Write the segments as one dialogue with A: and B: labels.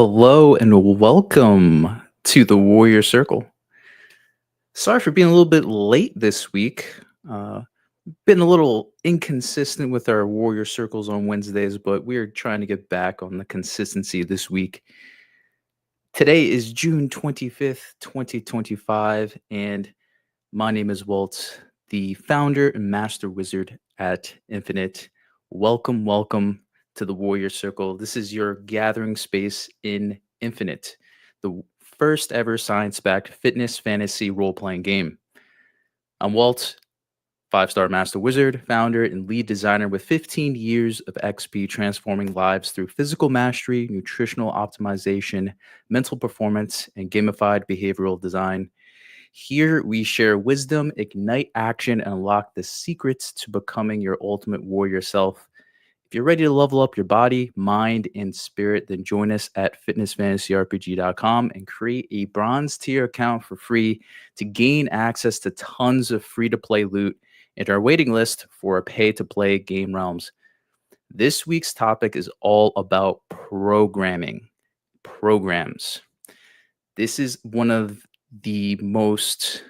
A: Hello, and welcome to the Warrior Circle. Sorry for being a little bit late this week. Uh, been a little inconsistent with our Warrior Circles on Wednesdays, but we're trying to get back on the consistency this week. Today is June 25th, 2025, and my name is Walt, the founder and master wizard at Infinite. Welcome to the Warrior Circle. This is your gathering space in Infinite, the first ever science-backed fitness fantasy role-playing game. I'm Walt, five-star master wizard, founder, and lead designer with 15 years of XP transforming lives through physical mastery, nutritional optimization, mental performance, and gamified behavioral design. Here we share wisdom, ignite action, and unlock the secrets to becoming your ultimate warrior self. If you're ready to level up your body, mind, and spirit, then join us at fitnessfantasyrpg.com and create a bronze tier account for free to gain access to tons of free-to-play loot and our waiting list for a pay-to-play game realms. This week's topic is all about programs. This is one of the most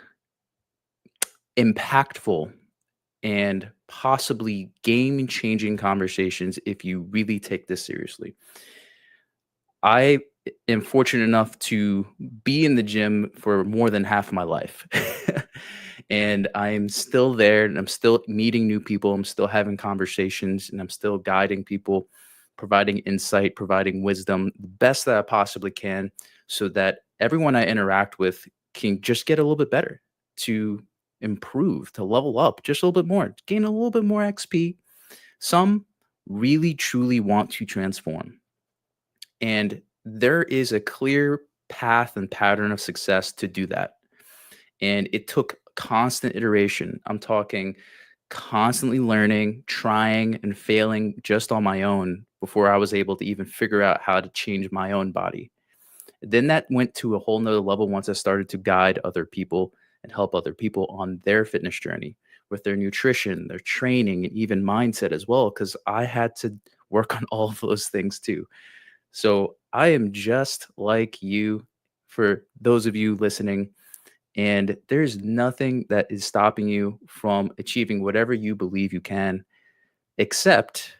A: impactful and possibly game changing conversations if you really take this seriously. I am fortunate enough to be in the gym for more than half my life. And I'm still there and I'm still meeting new people. I'm still having conversations and I'm still guiding people, providing insight, providing wisdom, the best that I possibly can so that everyone I interact with can just get a little bit better, to improve, to level up just a little bit more, gain a little bit more XP. Some really truly want to transform. And there is a clear path and pattern of success to do that. And it took constant iteration. I'm talking constantly learning, trying, and failing just on my own before I was able to even figure out how to change my own body. Then that went to a whole nother level once I started to guide other people and help other people on their fitness journey with their nutrition, their training, and even mindset as well, because I had to work on all of those things too. So I am just like you, for those of you listening, and there's nothing that is stopping you from achieving whatever you believe you can, except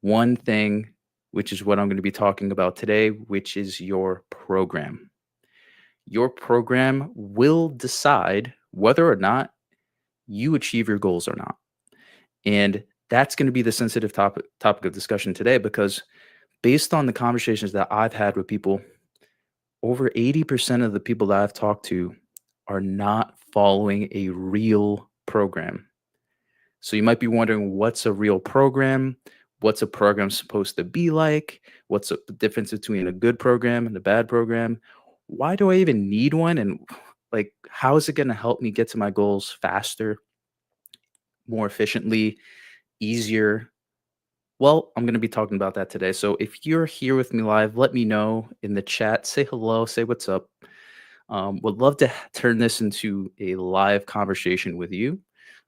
A: one thing, which is what I'm going to be talking about today, which is your program. Your program will decide whether or not you achieve your goals or not. And that's going to be the sensitive topic of discussion today, because based on the conversations that I've had with people, over 80% of the people that I've talked to are not following a real program. So you might be wondering, what's a real program? What's a program supposed to be like? What's the difference between a good program and a bad program? Why do I even need one? And like, how is it going to help me get to my goals faster, more efficiently, easier? Well, I'm going to be talking about that today. So if you're here with me live, let me know in the chat. Say hello, say what's up. Would love to turn this into a live conversation with you.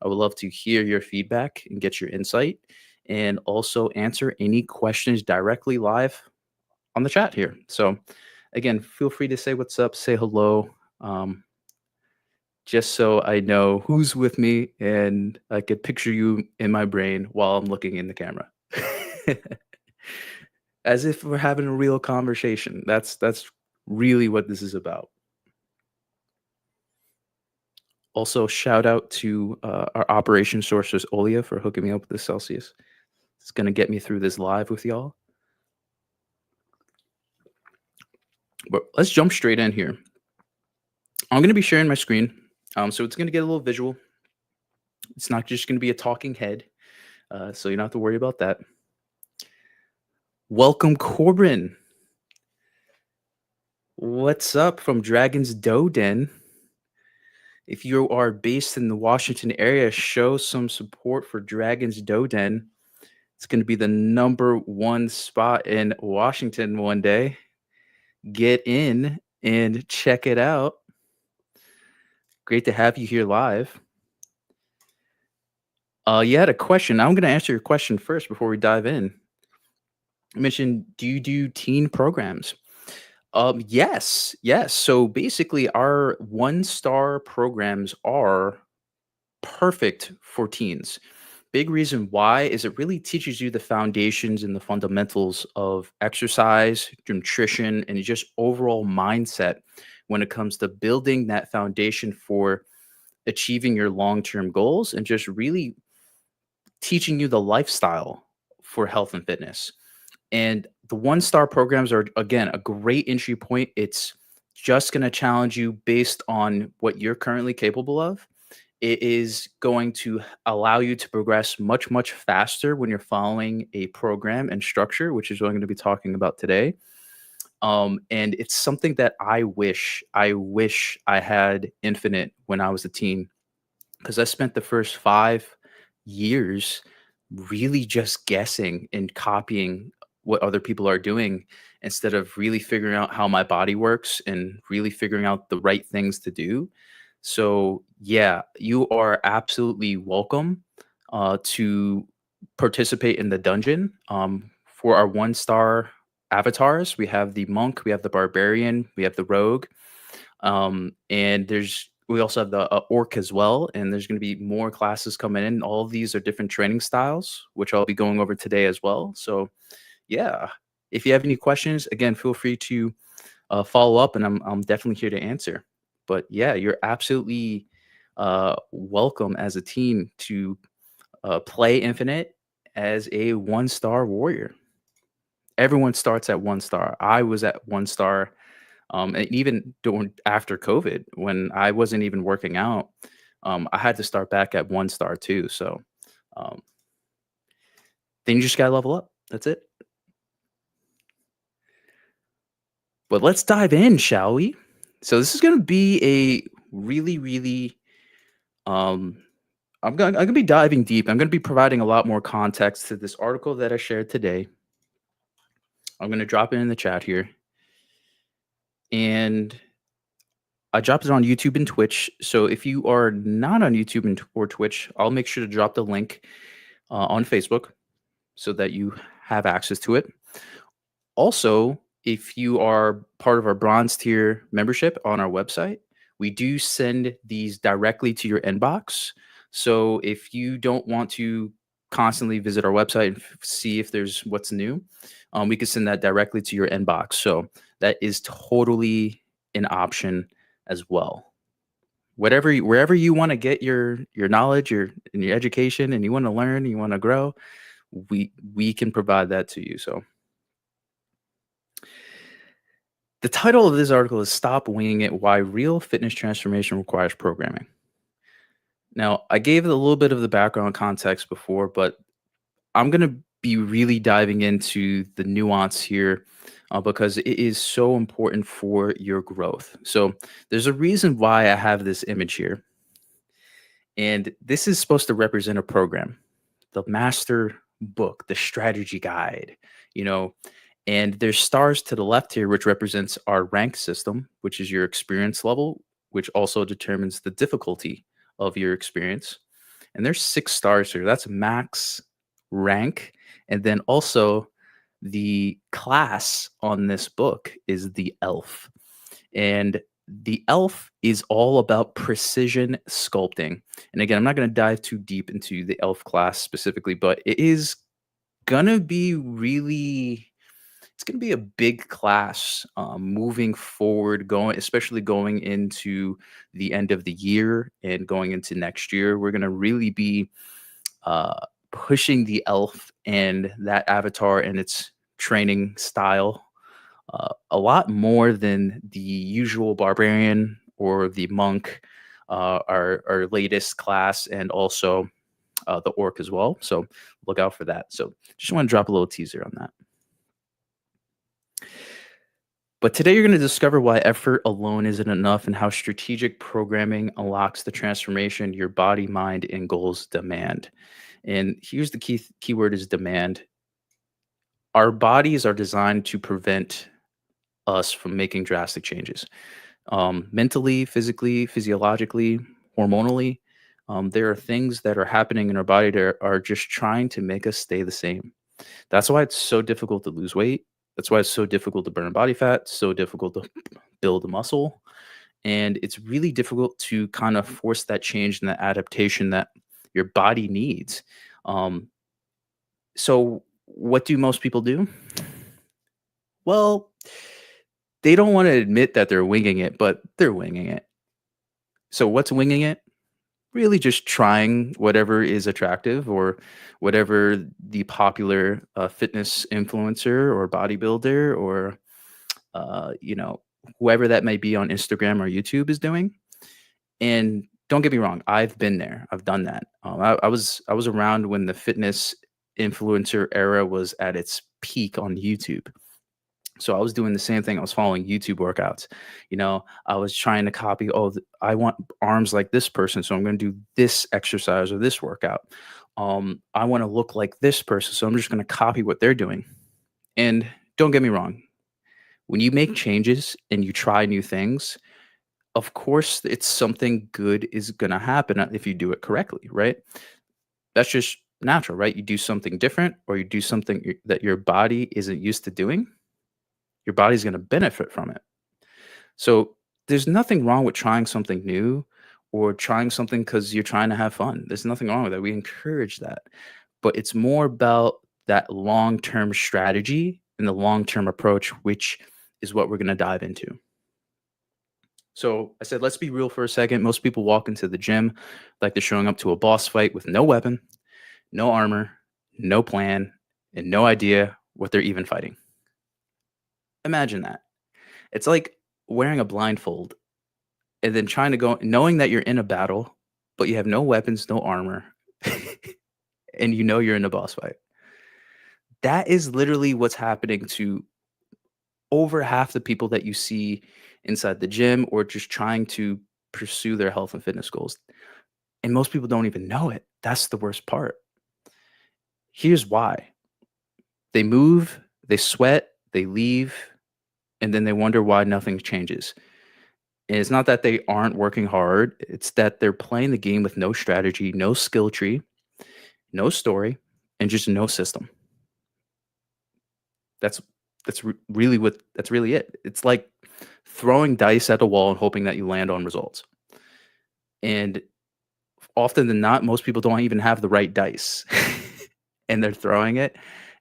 A: I would love to hear your feedback and get your insight, and also answer any questions directly live on the chat here. So, again, feel free to say what's up, say hello, just so I know who's with me and I could picture you in my brain while I'm looking in the camera. As if we're having a real conversation. That's really what this is about. Also, shout out to our operation sources, Olia, for hooking me up with the Celsius. It's going to get me through this live with y'all. But let's jump straight in here. I'm going to be sharing my screen. So it's going to get a little visual. It's not just going to be a talking head. So you don't have to worry about that. Welcome, Corbin. What's up from Dragon's Doe Den? If you are based in the Washington area, show some support for Dragon's Doe Den. It's going to be the number one spot in Washington one day. Get in and check it out. Great to have you here live. You had a question. I'm going to answer your question first before we dive in. You mentioned, do you do teen programs? Yes. So basically, our 1-star programs are perfect for teens. Big reason why is it really teaches you the foundations and the fundamentals of exercise, nutrition, and just overall mindset when it comes to building that foundation for achieving your long-term goals, and just really teaching you the lifestyle for health and fitness. And the 1-star programs are, again, a great entry point. It's just going to challenge you based on what you're currently capable of. It is going to allow you to progress much, much faster when you're following a program and structure, which is what I'm going to be talking about today. And it's something that I wish I had Infinite when I was a teen, because I spent the first 5 years really just guessing and copying what other people are doing, instead of really figuring out how my body works and really figuring out the right things to do. So, yeah, you are absolutely welcome to participate in the dungeon. For our 1-star avatars, we have the monk, we have the barbarian, we have the rogue, and there's We also have the orc as well, and there's going to be more classes coming in. All of these are different training styles, which I'll be going over today as well. So yeah, if you have any questions, again, feel free to follow up, and I'm definitely here to answer. But yeah, you're absolutely welcome as a team to play Infinite as a 1 star warrior. Everyone starts at 1 star. I was at 1 star, and even during after COVID, when I wasn't even working out, I had to start back at 1 star too. So um, then you just gotta level up. That's it. But let's dive in, shall we? So this is gonna be a really, really um, I'm gonna be diving deep. I'm gonna be providing a lot more context to this article that I shared today. I'm gonna drop it in the chat here, and I dropped it on YouTube and Twitch. So if you are not on YouTube or Twitch, I'll make sure to drop the link on Facebook so that you have access to it. Also, if you are part of our bronze tier membership on our website, we do send these directly to your inbox. So if you don't want to constantly visit our website and see if there's what's new, we can send that directly to your inbox. So that is totally an option as well. Wherever you want to get your knowledge, your education, and you want to learn, you want to grow, we can provide that to you. So the title of this article is Stop Winging It, Why Real Fitness Transformation Requires Programming. Now, I gave a little bit of the background context before, but I'm going to be really diving into the nuance here because it is so important for your growth. So, there's a reason why I have this image here. And this is supposed to represent a program, the master book, the strategy guide, you know, and there's stars to the left here, which represents our rank system, which is your experience level, which also determines the difficulty of your experience. And there's 6 stars here. That's max rank. And then also the class on this book is the elf. And the elf is all about precision sculpting. And again, I'm not going to dive too deep into the elf class specifically, but it is going to be really it's going to be a big class moving forward, going especially going into the end of the year and going into next year. We're going to really be uh, pushing the elf and that avatar and its training style a lot more than the usual barbarian or the monk, our latest class, and also the orc as well. So look out for that. So just want to drop a little teaser on that. But today you're going to discover why effort alone isn't enough and how strategic programming unlocks the transformation your body, mind, and goals demand. And here's the keyword is demand. Our bodies are designed to prevent us from making drastic changes. Mentally, physically, physiologically, hormonally, there are things that are happening in our body that are just trying to make us stay the same. That's why it's so difficult to lose weight. That's why it's so difficult to burn body fat, so difficult to build a muscle. And it's really difficult to kind of force that change and that adaptation that your body needs. Um, so, what do most people do? Well, they don't want to admit that they're winging it, but they're winging it. So, what's winging it? Really just trying whatever is attractive or whatever the popular fitness influencer or bodybuilder or whoever that may be on Instagram or YouTube is doing. And don't get me wrong, I've been there. I've done that. I was around when the fitness influencer era was at its peak on YouTube. So I was doing the same thing. I was following YouTube workouts. I was trying to copy, oh, I want arms like this person. So I'm going to do this exercise or this workout. I want to look like this person. So I'm just going to copy what they're doing. And don't get me wrong. When you make changes and you try new things, of course, it's something good is going to happen if you do it correctly, right? That's just natural, right? You do something different or you do something that your body isn't used to doing, your body's going to benefit from it. So there's nothing wrong with trying something new, or trying something because you're trying to have fun. There's nothing wrong with that. We encourage that. But it's more about that long term strategy and the long term approach, which is what we're going to dive into. So I said, let's be real for a second. Most people walk into the gym like they're showing up to a boss fight with no weapon, no armor, no plan, and no idea what they're even fighting. Imagine that. It's like wearing a blindfold and then trying to go, knowing that you're in a battle, but you have no weapons, no armor, and you know you're in a boss fight. That is literally what's happening to over half the people that you see inside the gym or just trying to pursue their health and fitness goals. And most people don't even know it. That's the worst part. Here's why: they move, they sweat, they leave, and then they wonder why nothing changes. And it's not that they aren't working hard, it's that they're playing the game with no strategy, no skill tree, no story, and just no system. That's that's really it. It's like throwing dice at a wall and hoping that you land on results. And often than not, most people don't even have the right dice. And they're throwing it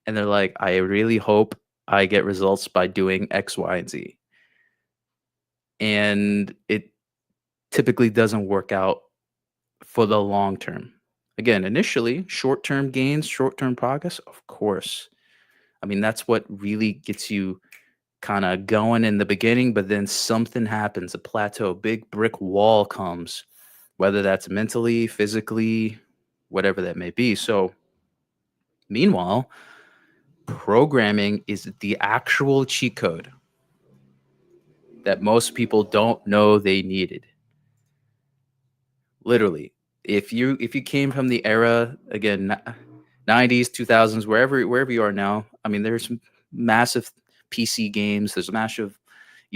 A: and they're like, I really hope I get results by doing X, Y, and Z. And it typically doesn't work out for the long term. Again, initially, short term gains, short term progress, of course. I mean, that's what really gets you kind of going in the beginning, but then something happens, a plateau, big brick wall comes, whether that's mentally, physically, whatever that may be. So, meanwhile, programming is the actual cheat code that most people don't know they needed. Literally, if you came from the era again, 90s, 2000s, wherever you are now, I mean, there's massive PC games. There's massive,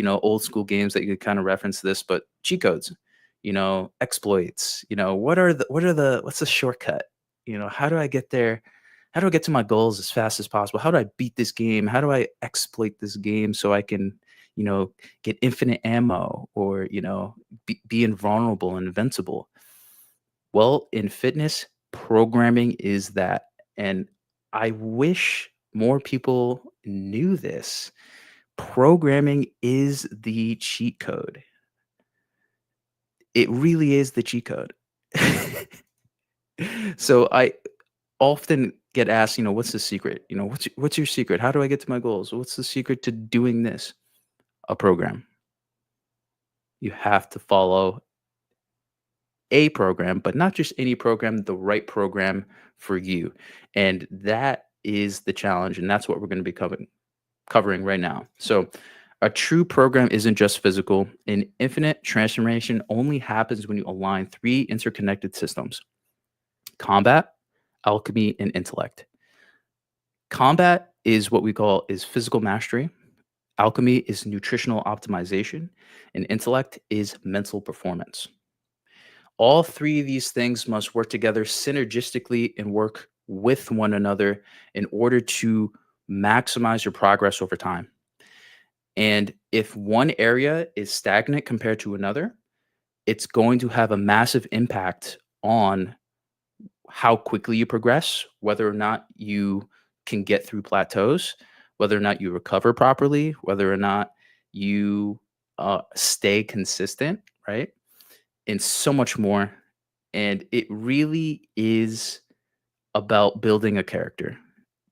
A: old school games that you could kind of reference this, but cheat codes, exploits. What's the shortcut? How do I get there? How do I get to my goals as fast as possible? How do I beat this game? How do I exploit this game so I can, get infinite ammo or be invulnerable and invincible? Well, in fitness, programming is that. And I wish more people knew this. Programming is the cheat code. It really is the cheat code. So I often get asked, what's the secret? What's your secret? How do I get to my goals? What's the secret to doing this? A program. You have to follow a program, but not just any program, the right program for you. And that is the challenge. And that's what we're going to be covering right now. So, a true program isn't just physical. An infinite transformation only happens when you align three interconnected systems: combat, alchemy, and intellect. Combat is what we call is physical mastery. Alchemy is nutritional optimization, and intellect is mental performance. All three of these things must work together synergistically and work with one another in order to maximize your progress over time. And if one area is stagnant compared to another, it's going to have a massive impact on how quickly you progress, whether or not you can get through plateaus, whether or not you recover properly, whether or not you stay consistent, right? And so much more. And it really is about building a character.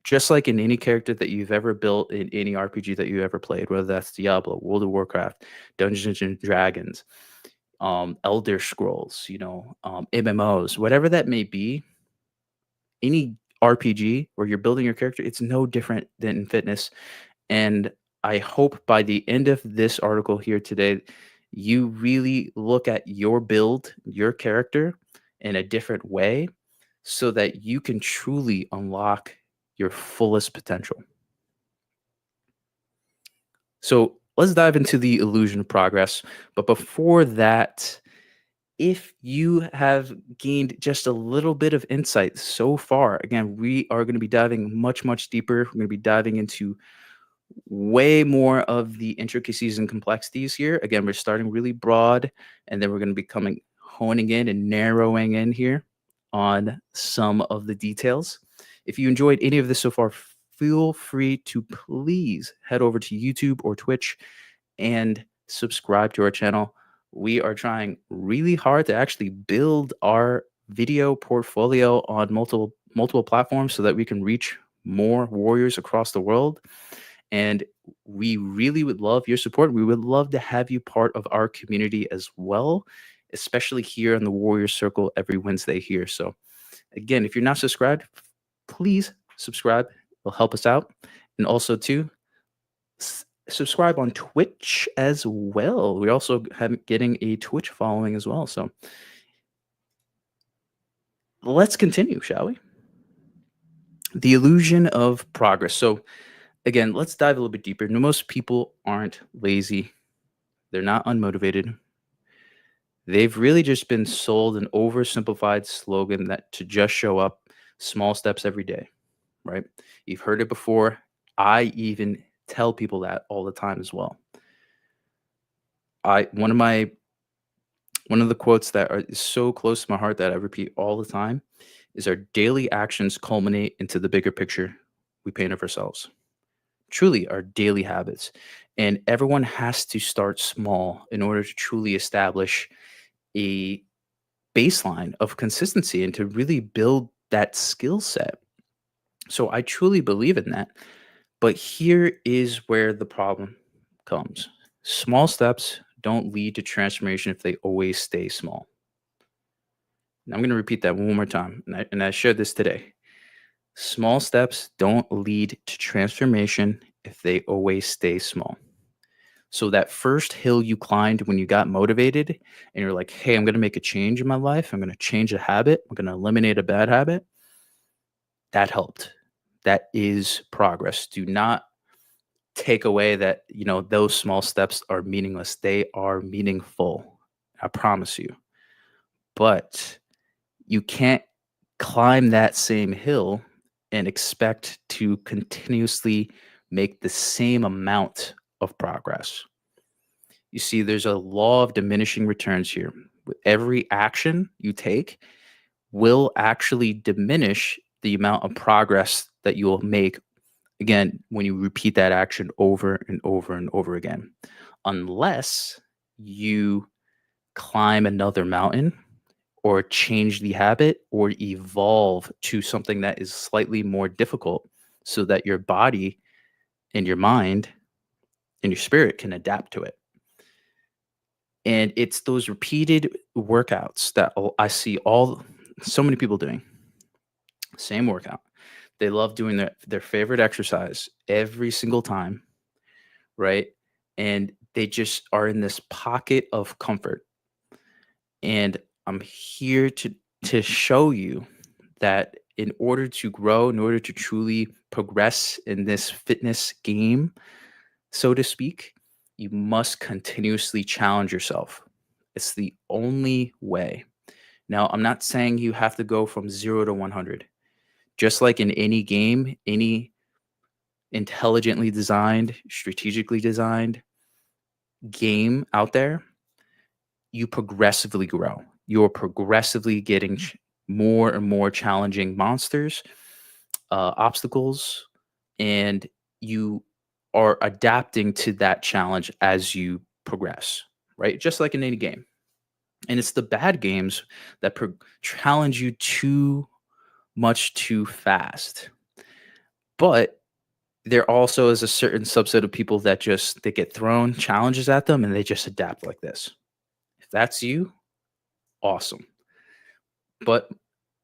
A: Just like in any character that you've ever built in any RPG that you ever played, whether that's Diablo, World of Warcraft, Dungeons and Dragons, Elder Scrolls, MMOs, whatever that may be, any RPG where you're building your character, it's no different than in fitness. And I hope by the end of this article here today, you really look at your build, your character in a different way so that you can truly unlock your fullest potential. So let's dive into the illusion of progress. But before that, if you have gained just a little bit of insight so far, again, we are going to be diving much, much deeper. We're going to be diving into way more of the intricacies and complexities here. Again, we're starting really broad, and then we're going to be honing in and narrowing in here on some of the details. If you enjoyed any of this so far, feel free to please head over to YouTube or Twitch and subscribe to our channel. We are trying really hard to actually build our video portfolio on multiple platforms so that we can reach more warriors across the world. And we really would love your support. We would love to have you part of our community as well, especially here in the Warrior Circle every Wednesday here. So, again, if you're not subscribed, please subscribe. It'll help us out. And also, too, subscribe on Twitch as well. We're also getting a Twitch following as well. So, let's continue, shall we? The illusion of progress. So, again, let's dive a little bit deeper. Most people aren't lazy, they're not unmotivated. They've really just been sold an oversimplified slogan that to just show up, small steps every day, right? You've heard it before. I even tell people that all the time as well. I one of the quotes that is so close to my heart that I repeat all the time is our daily actions culminate into the bigger picture we paint of ourselves. Truly, our daily habits. And everyone has to start small in order to truly establish a baseline of consistency and to really build that skill set. So I truly believe in that. But here is where the problem comes. Small steps don't lead to transformation if they always stay small. And I'm going to repeat that one more time. And I shared this today. Small steps don't lead to transformation if they always stay small. So that first hill you climbed when you got motivated and you're like, hey, I'm going to make a change in my life. I'm going to change a habit. I'm going to eliminate a bad habit. That helped. That is progress. Do not take away that, those small steps are meaningless. They are meaningful. I promise you. But you can't climb that same hill and expect to continuously make the same amount of progress. You see, there's a law of diminishing returns here. With every action you take will actually diminish the amount of progress that you will make again when you repeat that action over and over and over again. Unless you climb another mountain or change the habit or evolve to something that is slightly more difficult so that your body and your mind and your spirit can adapt to it. And it's those repeated workouts that I see so many people doing. Same workout. They love doing their favorite exercise every single time, right? And they just are in this pocket of comfort. And I'm here to show you that in order to grow, in order to truly progress in this fitness game, so to speak, you must continuously challenge yourself. It's the only way. Now, I'm not saying you have to go from 0 to 100. Just like in any game, any intelligently designed, strategically designed game out there, you progressively grow. You're progressively getting more and more challenging monsters, obstacles, and you are adapting to that challenge as you progress, right? Just like in any game. And it's the bad games that challenge you too much too fast. But there also is a certain subset of people that they get thrown challenges at them and they just adapt like this. If that's you, awesome. But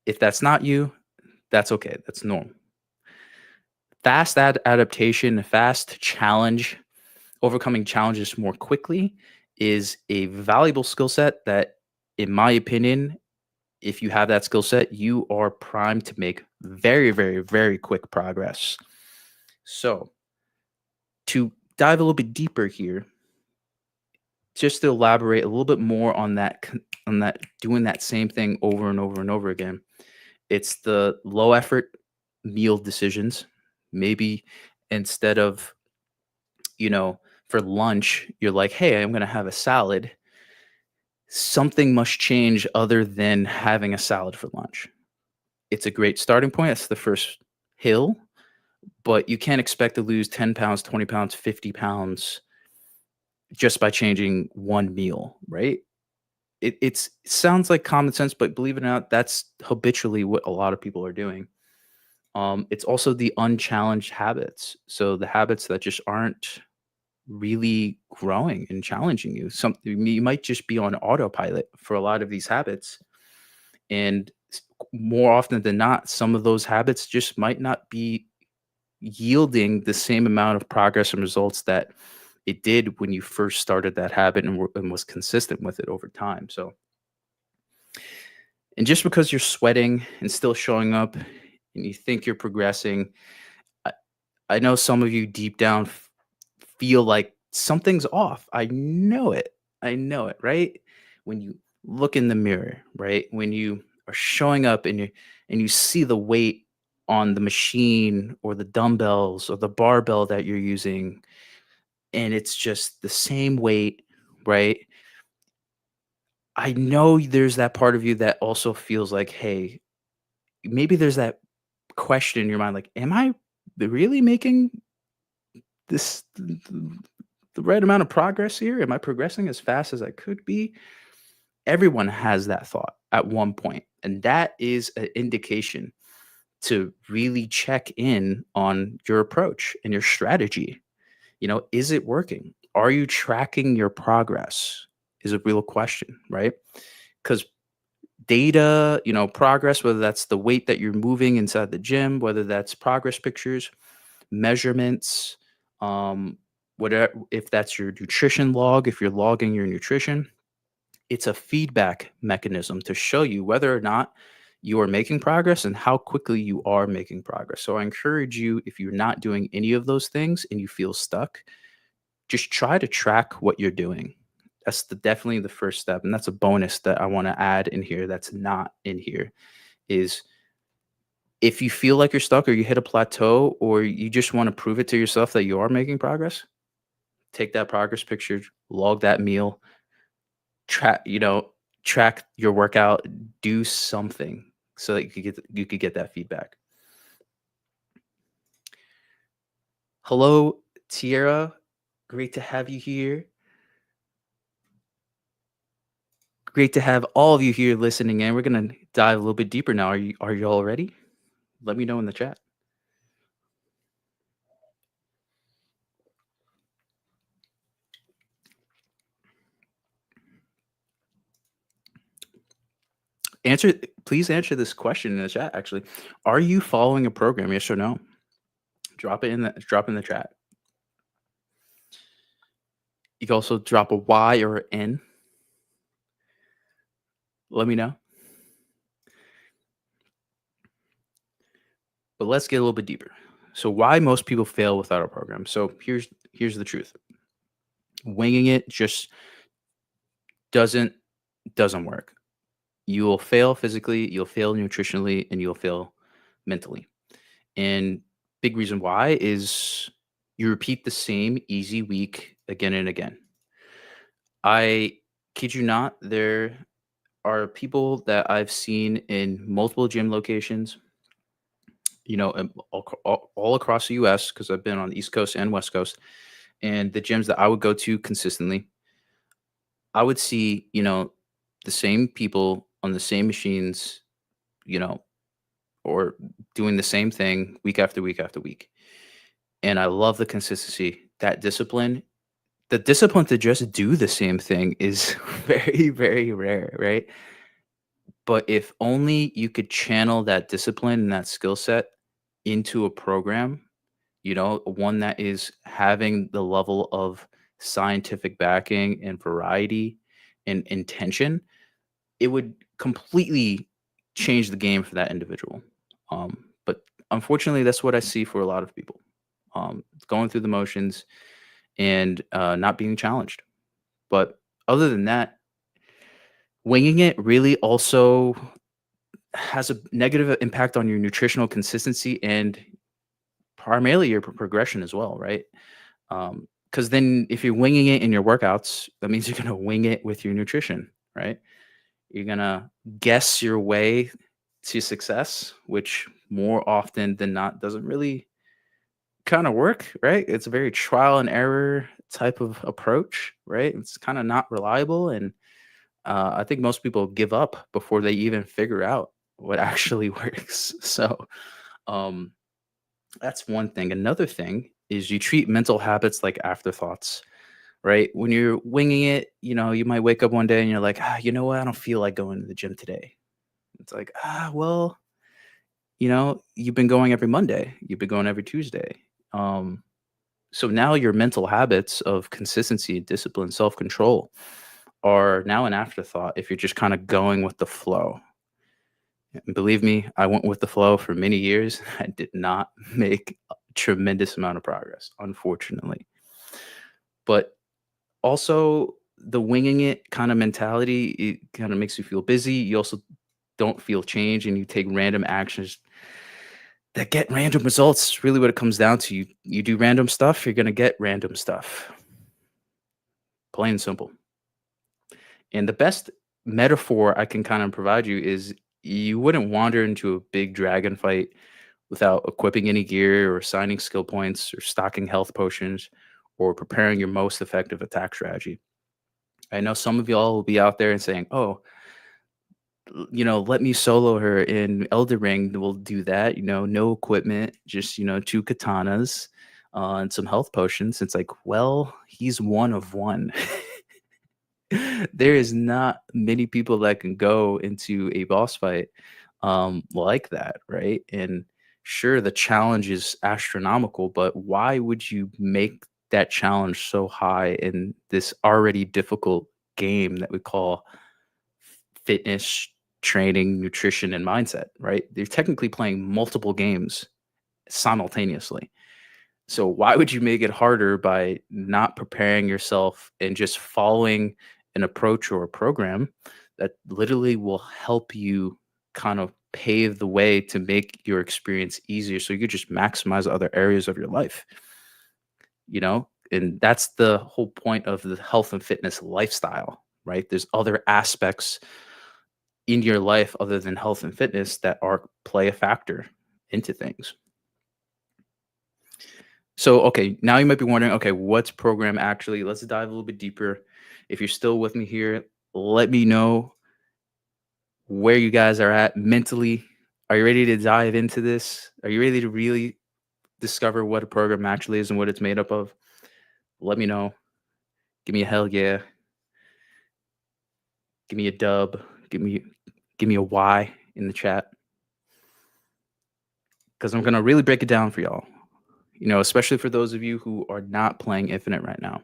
A: if that's not you, that's okay. That's normal. Fast adaptation, fast challenge, overcoming challenges more quickly is a valuable skill set that, in my opinion, if you have that skill set, you are primed to make very, very, very quick progress. So, to dive a little bit deeper here, just to elaborate a little bit more on that, doing that same thing over and over and over again, it's the low effort meal decisions. Maybe instead of, for lunch, you're like, hey, I'm going to have a salad. something must change other than having a salad for lunch. It's a great starting point. It's the first hill, but you can't expect to lose 10 pounds, 20 pounds, 50 pounds just by changing one meal, right? It sounds like common sense, but believe it or not, that's habitually what a lot of people are doing. It's also the unchallenged habits. So the habits that just aren't really growing and challenging you. Something you might just be on autopilot for a lot of these habits. And more often than not, some of those habits just might not be yielding the same amount of progress and results that it did when you first started that habit and was consistent with it over time. So, and just because you're sweating and still showing up and you think you're progressing, I, I know some of you deep down feel like something's off. I know it. I know it, right? When you look in the mirror, right? When you are showing up and you see the weight on the machine or the dumbbells or the barbell that you're using and it's just the same weight, right? I know there's that part of you that also feels like, hey, maybe there's that question in your mind like, am I really making this the right amount of progress here? Am I progressing as fast as I could be? Everyone has that thought at one point, and that is an indication to really check in on your approach and your strategy. Is it working? Are you tracking your progress? Is a real question, right? Because data, progress, whether that's the weight that you're moving inside the gym, whether that's progress pictures, measurements, um, whatever, if that's your nutrition log, if you're logging your nutrition, it's a feedback mechanism to show you whether or not you are making progress and how quickly you are making progress. So I encourage you, if you're not doing any of those things and you feel stuck, just try to track what you're doing. That's definitely the first step. And that's a bonus that I want to add in here that's not in here is if you feel like you're stuck or you hit a plateau or you just want to prove it to yourself that you are making progress, take that progress picture, log that meal, track, track your workout, do something so that you could get that feedback. Hello, Tierra. Great to have you here. Great to have all of you here listening in. We're gonna dive a little bit deeper now. Are you all ready? Let me know in the chat. Answer Please answer this question in the chat actually. Are you following a program? Yes or no? Drop in the chat. You can also drop a Y or an N. Let me know. But let's get a little bit deeper. So why most people fail without a program. So here's the truth. Winging it just doesn't doesn't work. You will fail physically, you'll fail nutritionally, and you'll fail mentally. And big reason why is you repeat the same easy week again and again. I kid you not, there are people that I've seen in multiple gym locations, all across the US, because I've been on the East Coast and West Coast, and the gyms that I would go to consistently, I would see, the same people on the same machines, you know, or doing the same thing week after week after week. And I love the consistency, that discipline. The discipline to just do the same thing is very, very rare, right? But if only you could channel that discipline and that skill set into a program, one that is having the level of scientific backing and variety and intention, it would completely change the game for that individual. But unfortunately, that's what I see for a lot of people, going through the motions and not being challenged. But other than that, winging it really also has a negative impact on your nutritional consistency and primarily your progression as well, right? Because then if you're winging it in your workouts, that means you're going to wing it with your nutrition, right? You're gonna guess your way to success, which more often than not doesn't really kind of work, right? It's a very trial and error type of approach, right? It's kind of not reliable. And I think most people give up before they even figure out what actually works. So um, that's one thing. Another thing is you treat mental habits like afterthoughts, right? When you're winging it, you might wake up one day and you're like, you know what? I don't feel like going to the gym today. It's like, well, you've been going every Monday, you've been going every Tuesday. Um, so now your mental habits of consistency, discipline, self control are now an afterthought if you're just kind of going with the flow. And believe me, I went with the flow for many years. I did not make a tremendous amount of progress, unfortunately. But also, the winging it kind of mentality, it kind of makes you feel busy. You also don't feel change and you take random actions that get random results. Really what it comes down to. You do random stuff, you're going to get random stuff. Plain and simple. And the best metaphor I can kind of provide you is you wouldn't wander into a big dragon fight without equipping any gear or signing skill points or stocking health potions or preparing your most effective attack strategy. I know some of y'all will be out there and saying, "Oh, let me solo her in Elder Ring. We'll do that. No equipment, just two katanas and some health potions." It's like, well, he's one of one. There is not many people that can go into a boss fight like that, right? And sure, the challenge is astronomical, but why would you make that challenge so high in this already difficult game that we call fitness, training, nutrition, and mindset, right? They're technically playing multiple games simultaneously. So why would you make it harder by not preparing yourself and just following an approach or a program that literally will help you kind of pave the way to make your experience easier so you could just maximize other areas of your life, And that's the whole point of the health and fitness lifestyle, right? There's other aspects in your life other than health and fitness that are play a factor into things. So, okay, now you might be wondering, okay, what's program actually? Let's dive a little bit deeper. If you're still with me here, let me know where you guys are at mentally. Are you ready to dive into this? Are you ready to really discover what a program actually is and what it's made up of? Let me know. Give me a hell yeah. Give me a dub. Give me a Y in the chat because I'm gonna really break it down for y'all. Especially for those of you who are not playing Infinite right now.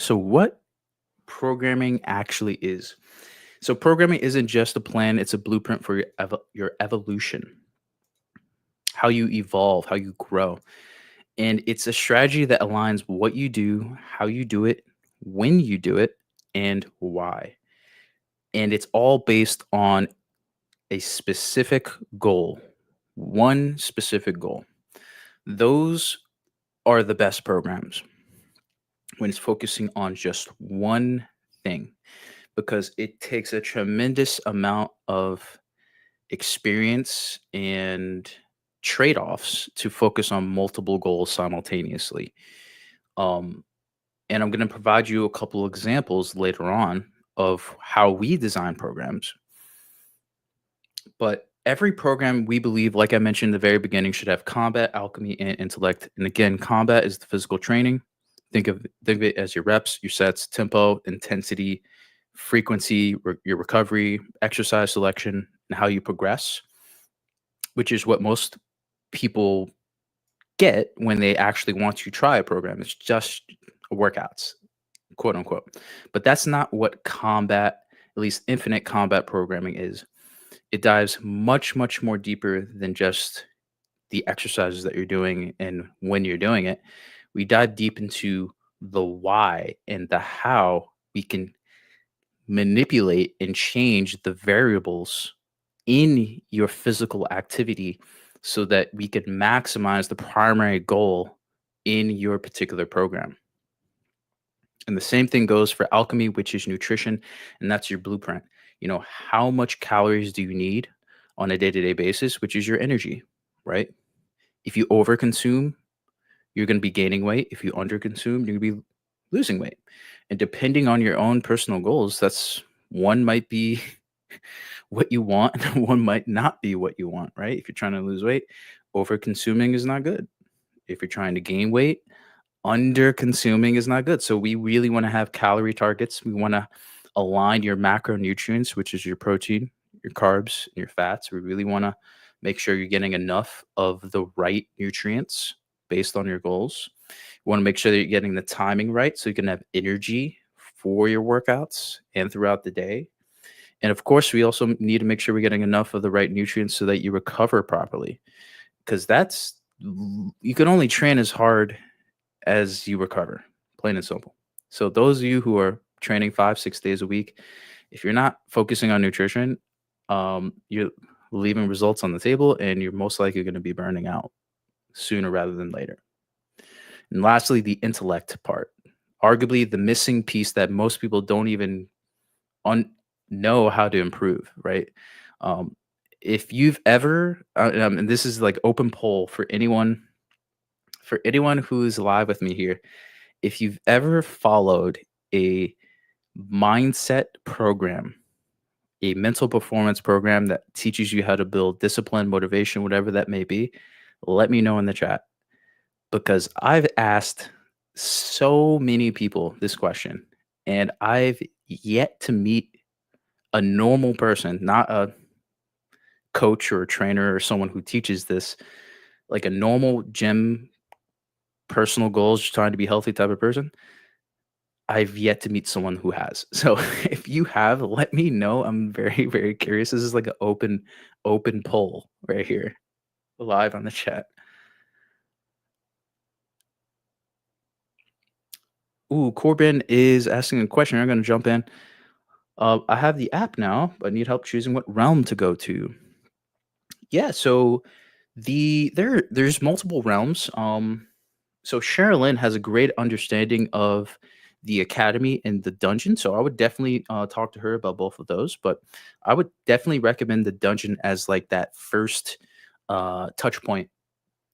A: So, what programming actually is? So, programming isn't just a plan, it's a blueprint for your evolution, how you evolve, how you grow. And it's a strategy that aligns what you do, how you do it, when you do it, and why. And it's all based on a specific goal, one specific goal. Those are the best programs when it's focusing on just one thing because it takes a tremendous amount of experience and trade-offs to focus on multiple goals simultaneously. Um, and I'm going to provide you a couple examples later on of how we design programs. But every program we believe, like I mentioned in the very beginning, should have combat, alchemy, and intellect. And again, combat is the physical training. Think of it as your reps, your sets, tempo, intensity, frequency, your recovery, exercise selection, and how you progress, which is what most people get when they actually want to try a program. It's just workouts, quote unquote. But that's not what combat, at least infinite combat programming is. It dives much, much more deeper than just the exercises that you're doing and when you're doing it. We dive deep into the why and the how we can manipulate and change the variables in your physical activity so that we could maximize the primary goal in your particular program. And the same thing goes for alchemy, which is nutrition, and that's your blueprint. How much calories do you need on a day to day basis, which is your energy, right? If you overconsume, you're going to be gaining weight. If you underconsume, you're going to be losing weight. And depending on your own personal goals, that's one might be what you want, and one might not be what you want, right? If you're trying to lose weight, over consuming is not good. If you're trying to gain weight, under consuming is not good. So we really want to have calorie targets. We want to align your macronutrients, which is your protein, your carbs, and your fats. We really want to make sure you're getting enough of the right nutrients based on your goals. You want to make sure that you're getting the timing right so you can have energy for your workouts and throughout the day. And of course, we also need to make sure we're getting enough of the right nutrients so that you recover properly. Because you can only train as hard as you recover, plain and simple. So, those of you who are training 5, 6 days a week, if you're not focusing on nutrition, you're leaving results on the table and you're most likely going to be burning out sooner rather than later. And lastly, the intellect part. Arguably, the missing piece that most people don't even on know how to improve, right? Um, if you've ever, and this is like open poll for anyone who's live with me here, if you've ever followed a mindset program, a mental performance program that teaches you how to build discipline, motivation, whatever that may be, let me know in the chat because I've asked so many people this question and I've yet to meet a normal person, not a coach or a trainer or someone who teaches this, like a normal gym, personal goals, just trying to be healthy type of person. I've yet to meet someone who has. So if you have, let me know. I'm very, very curious. This is like an open poll right here, live on the chat. Ooh, Corbin is asking a question. I'm going to jump in. I have the app now, but need help choosing what realm to go to. Yeah, so there's multiple realms. So Sherilyn has a great understanding of the academy and the dungeon. So I would definitely talk to her about both of those. But I would definitely recommend the dungeon as like that first touch point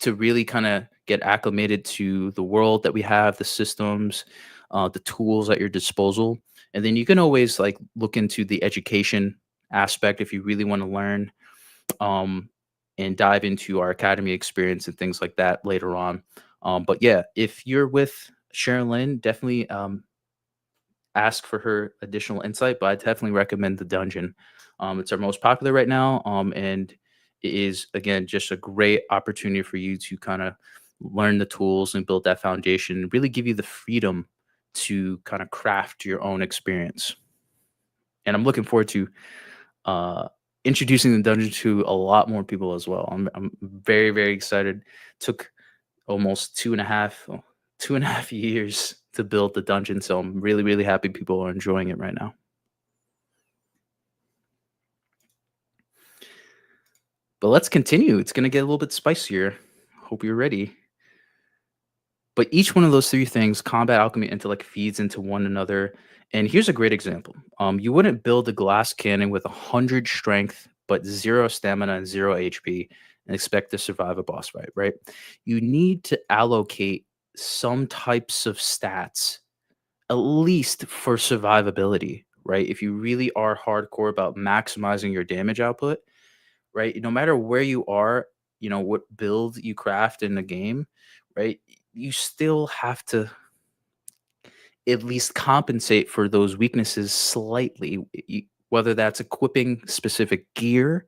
A: to really kind of get acclimated to the world that we have, the systems, the tools at your disposal. And then you can always like look into the education aspect if you really want to learn um, and dive into our academy experience and things like that later on. But yeah, if you're with Sharon Lynn, definitely ask for her additional insight. But I definitely recommend the dungeon. It's our most popular right now, and it is again just a great opportunity for you to kind of learn the tools and build that foundation, and really give you the freedom to kind of craft your own experience. And I'm looking forward to uh, introducing the dungeon to a lot more people as well. I'm very, very excited. Took almost 2.5 years to build the dungeon, so I'm really, really happy people are enjoying it right now. But let's continue. It's gonna get a little bit spicier. Hope you're ready. But each one of those three things, combat, alchemy, intellect, feeds into one another. And here's a great example. You wouldn't build a glass cannon with 100 strength, but zero stamina and zero HP and expect to survive a boss fight, right? You need to allocate some types of stats, at least for survivability, right? If you really are hardcore about maximizing your damage output, right? No matter where you are, what build you craft in the game, right? You still have to at least compensate for those weaknesses slightly, whether that's equipping specific gear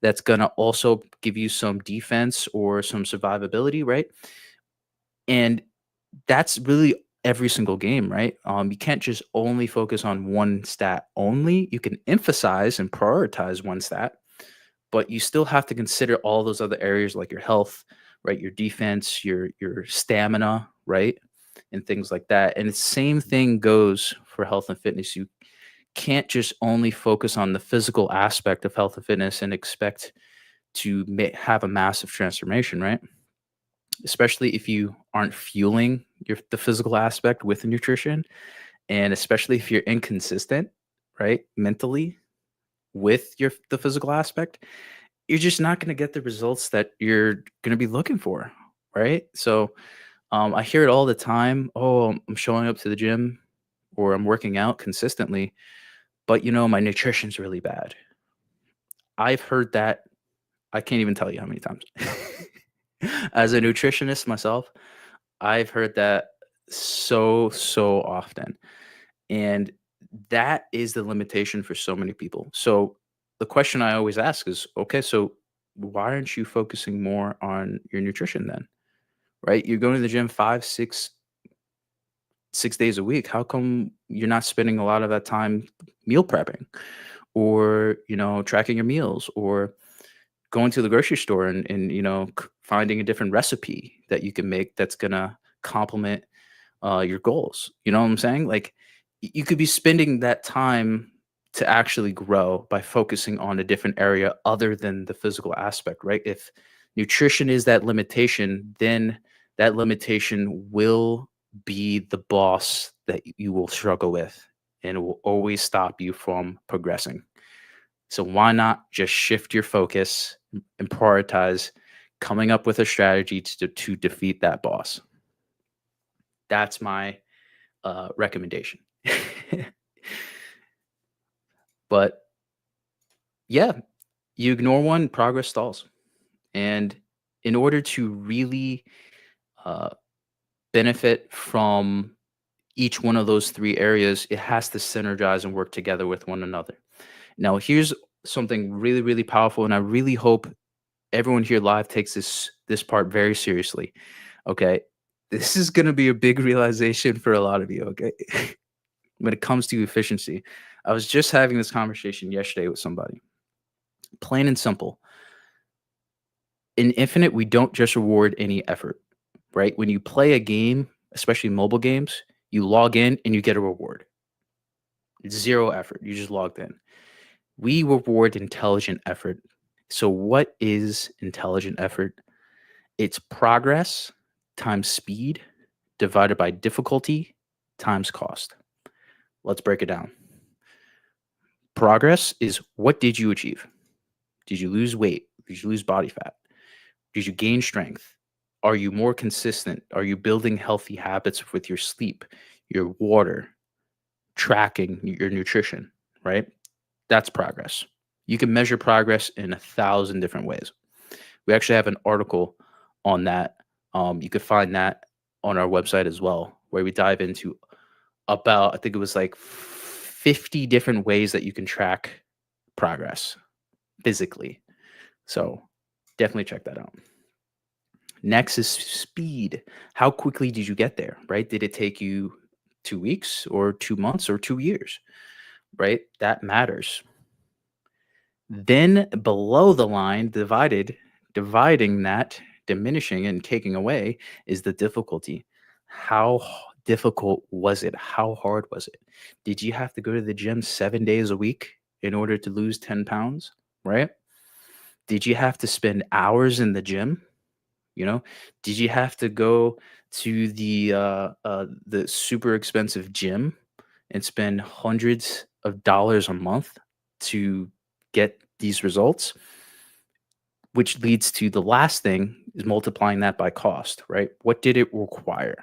A: that's going to also give you some defense or some survivability, right? And that's really every single game, right? You can't just only focus on one stat only. You can emphasize and prioritize one stat, but you still have to consider all those other areas like your health, right? Your defense, your stamina, right? And things like that. And the same thing goes for health and fitness. You can't just only focus on the physical aspect of health and fitness and expect to have a massive transformation, right? Especially if you aren't fueling the physical aspect with nutrition, and especially if you're inconsistent, right, mentally with the physical aspect, you're just not going to get the results that you're going to be looking for, right? So I hear it all the time. Oh, I'm showing up to the gym or I'm working out consistently, but my nutrition's really bad. I've heard that. I can't even tell you how many times. As a nutritionist myself, I've heard that so often. And that is the limitation for so many people. So the question I always ask is, okay, so why aren't you focusing more on your nutrition then? Right? You're going to the gym 6 days a week. How come you're not spending a lot of that time meal prepping or, tracking your meals or going to the grocery store and finding a different recipe that you can make that's going to complement your goals. You know what I'm saying? Like you could be spending that time to actually grow by focusing on a different area other than the physical aspect, right? If nutrition is that limitation, then that limitation will be the boss that you will struggle with and it will always stop you from progressing. So why not just shift your focus and prioritize coming up with a strategy to defeat that boss? That's my recommendation. But yeah, you ignore one, progress stalls. And in order to really uh, benefit from each one of those three areas, it has to synergize and work together with one another. Now, here's something really, really powerful, and I really hope everyone here live takes this part very seriously. Okay, this is going to be a big realization for a lot of you. Okay, when it comes to efficiency, I was just having this conversation yesterday with somebody. Plain and simple. In Infinite, we don't just reward any effort, right? When you play a game, especially mobile games, you log in and you get a reward. It's zero effort. You just logged in. We reward intelligent effort. So, what is intelligent effort? It's progress times speed divided by difficulty times cost. Let's break it down. Progress is what did you achieve? Did you lose weight? Did you lose body fat? Did you gain strength? Are you more consistent? Are you building healthy habits with your sleep, your water, tracking your nutrition, right? That's progress. You can measure progress in 1,000 different ways. We actually have an article on that. You could find that on our website as well, where we dive into about, I think it was like 50 different ways that you can track progress physically. So definitely check that out. Next is speed. How quickly did you get there, right? Did it take you 2 weeks or 2 months or 2 years, right? That matters. Then below the line, dividing that, diminishing and taking away is the difficulty. How difficult was it? How hard was it? Did you have to go to the gym 7 days a week in order to lose 10 pounds, right? Did you have to spend hours in the gym? You know, did you have to go to the super expensive gym and spend hundreds of dollars a month to get these results? Which leads to the last thing is multiplying that by cost, right? What did it require?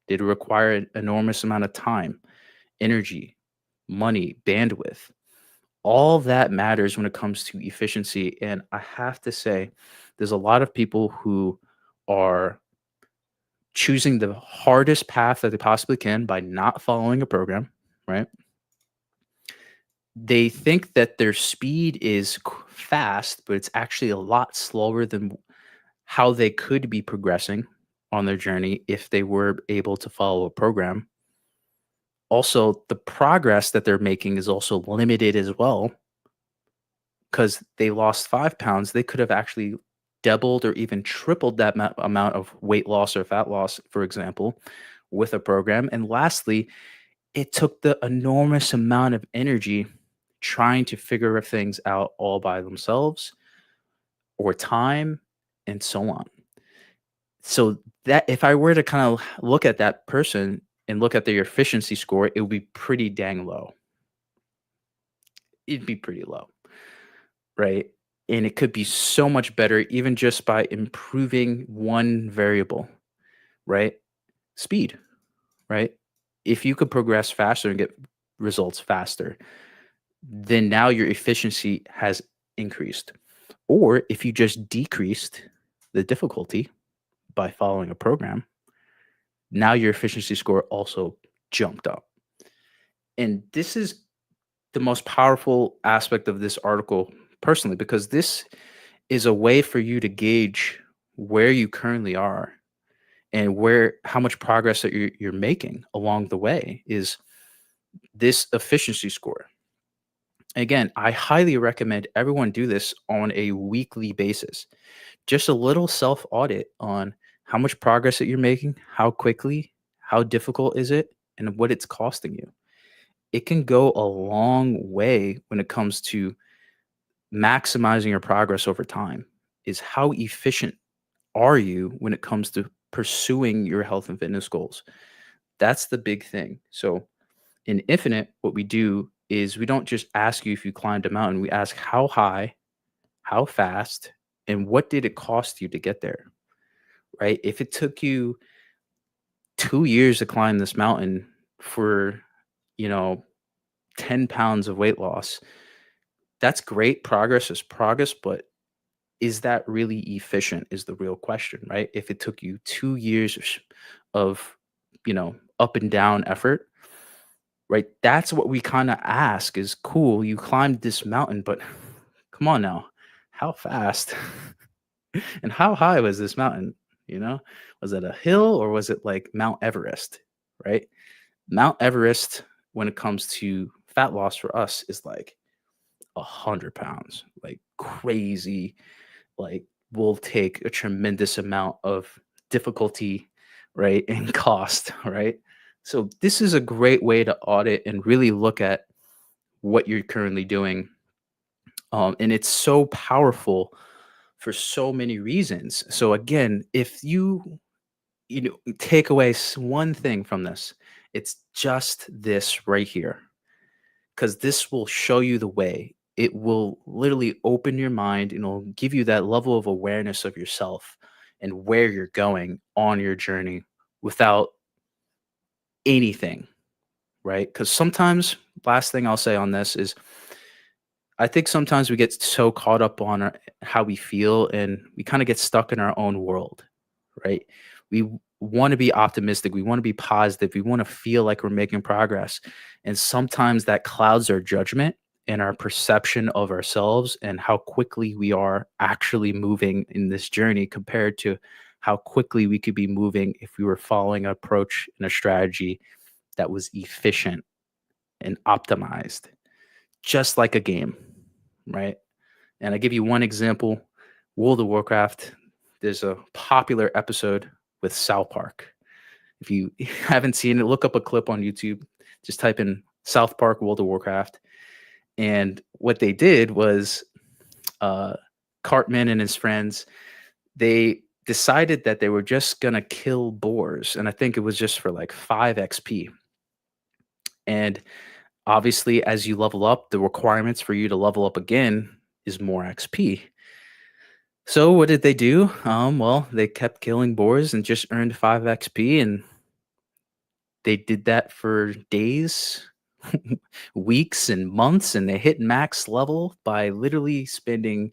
A: Did it require an enormous amount of time, energy, money, bandwidth? All that matters when it comes to efficiency. And I have to say, there's a lot of people who are choosing the hardest path that they possibly can by not following a program, right? They think that their speed is fast, but it's actually a lot slower than how they could be progressing on their journey if they were able to follow a program. Also, the progress that they're making is also limited as well because they lost 5 pounds. They could have actually doubled or even tripled that amount of weight loss or fat loss, for example, with a program. And lastly, it took the enormous amount of energy trying to figure things out all by themselves or time and so on. So that if I were to kind of look at that person and look at their efficiency score, it would be pretty dang low. It'd be pretty low, right? And it could be so much better even just by improving one variable, right? Speed, right? If you could progress faster and get results faster, then now your efficiency has increased. Or if you just decreased the difficulty by following a program, now your efficiency score also jumped up. And this is the most powerful aspect of this article personally, because this is a way for you to gauge where you currently are and where how much progress that you're making along the way is this efficiency score. Again, I highly recommend everyone do this on a weekly basis. Just a little self audit on how much progress that you're making, how quickly, how difficult is it, and what it's costing you. It can go a long way when it comes to maximizing your progress over time. Is how efficient are you when it comes to pursuing your health and fitness goals? That's the big thing. So in Infinite, what we do is we don't just ask you if you climbed a mountain. We ask how high, how fast, and what did it cost you to get there, right? If it took you 2 years to climb this mountain for, you know, 10 pounds of weight loss, that's great. Progress is progress, but is that really efficient is the real question, right? If it took you 2 years of, up and down effort, right? That's what we kind of ask is cool. You climbed this mountain, but come on now, how fast and how high was this mountain? Was it a hill or was it like Mount Everest, right? Mount Everest, when it comes to fat loss for us, is like 100 pounds, like crazy. Like will take a tremendous amount of difficulty, right, and cost, right? So this is a great way to audit and really look at what you're currently doing, and it's so powerful for so many reasons. So again, if you take away one thing from this, it's just this right here, because this will show you the way. It will literally open your mind and it'll give you that level of awareness of yourself and where you're going on your journey without anything, right? Because sometimes, last thing I'll say on this is I think sometimes we get so caught up on how we feel and we kind of get stuck in our own world, right? We want to be optimistic. We want to be positive. We want to feel like we're making progress. And sometimes that clouds our judgment and our perception of ourselves and how quickly we are actually moving in this journey compared to how quickly we could be moving if we were following an approach and a strategy that was efficient and optimized, just like a game, right? And I give you one example, World of Warcraft. There's a popular episode with South Park. If you haven't seen it, look up a clip on YouTube. Just type in South Park World of Warcraft. And what they did was uh, Cartman and his friends, they decided that they were just going to kill boars. And I think it was just for like 5 XP. And obviously, as you level up, the requirements for you to level up again is more XP. So what did they do? Well, they kept killing boars and just earned 5 XP, and they did that for days, weeks, and months, and they hit max level by literally spending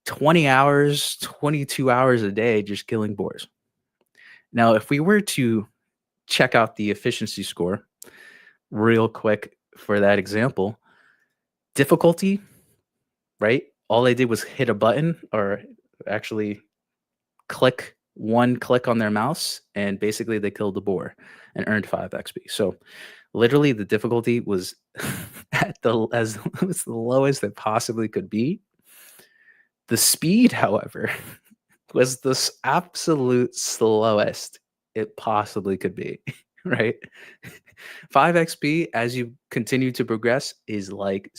A: 20 hours, 22 hours a day just killing boars. Now, if we were to check out the efficiency score real quick for that example, difficulty, right? All they did was hit a button or actually click on their mouse, and basically they killed the boar and earned 5 XP. So literally the difficulty was at the as it was the lowest it possibly could be. The speed, however, was the absolute slowest it possibly could be. right? 5 XP as you continue to progress is like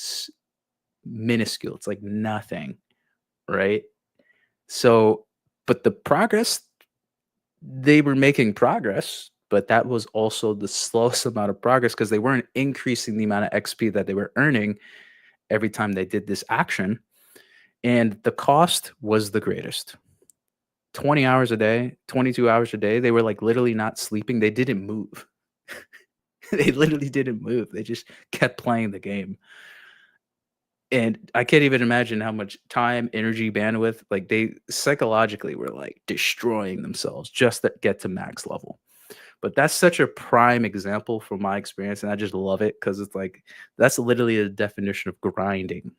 A: minuscule. It's like nothing, right? So, but the progress, they were making progress, but that was also the slowest amount of progress because they weren't increasing the amount of XP that they were earning every time they did this action. And the cost was the greatest. 20 hours a day, 22 hours a day, they were like literally not sleeping. They didn't move. They literally didn't move. They just kept playing the game. And I can't even imagine how much time, energy, bandwidth, like they psychologically were like destroying themselves just to get to max level. But that's such a prime example from my experience. And I just love it because it's like that's literally a definition of grinding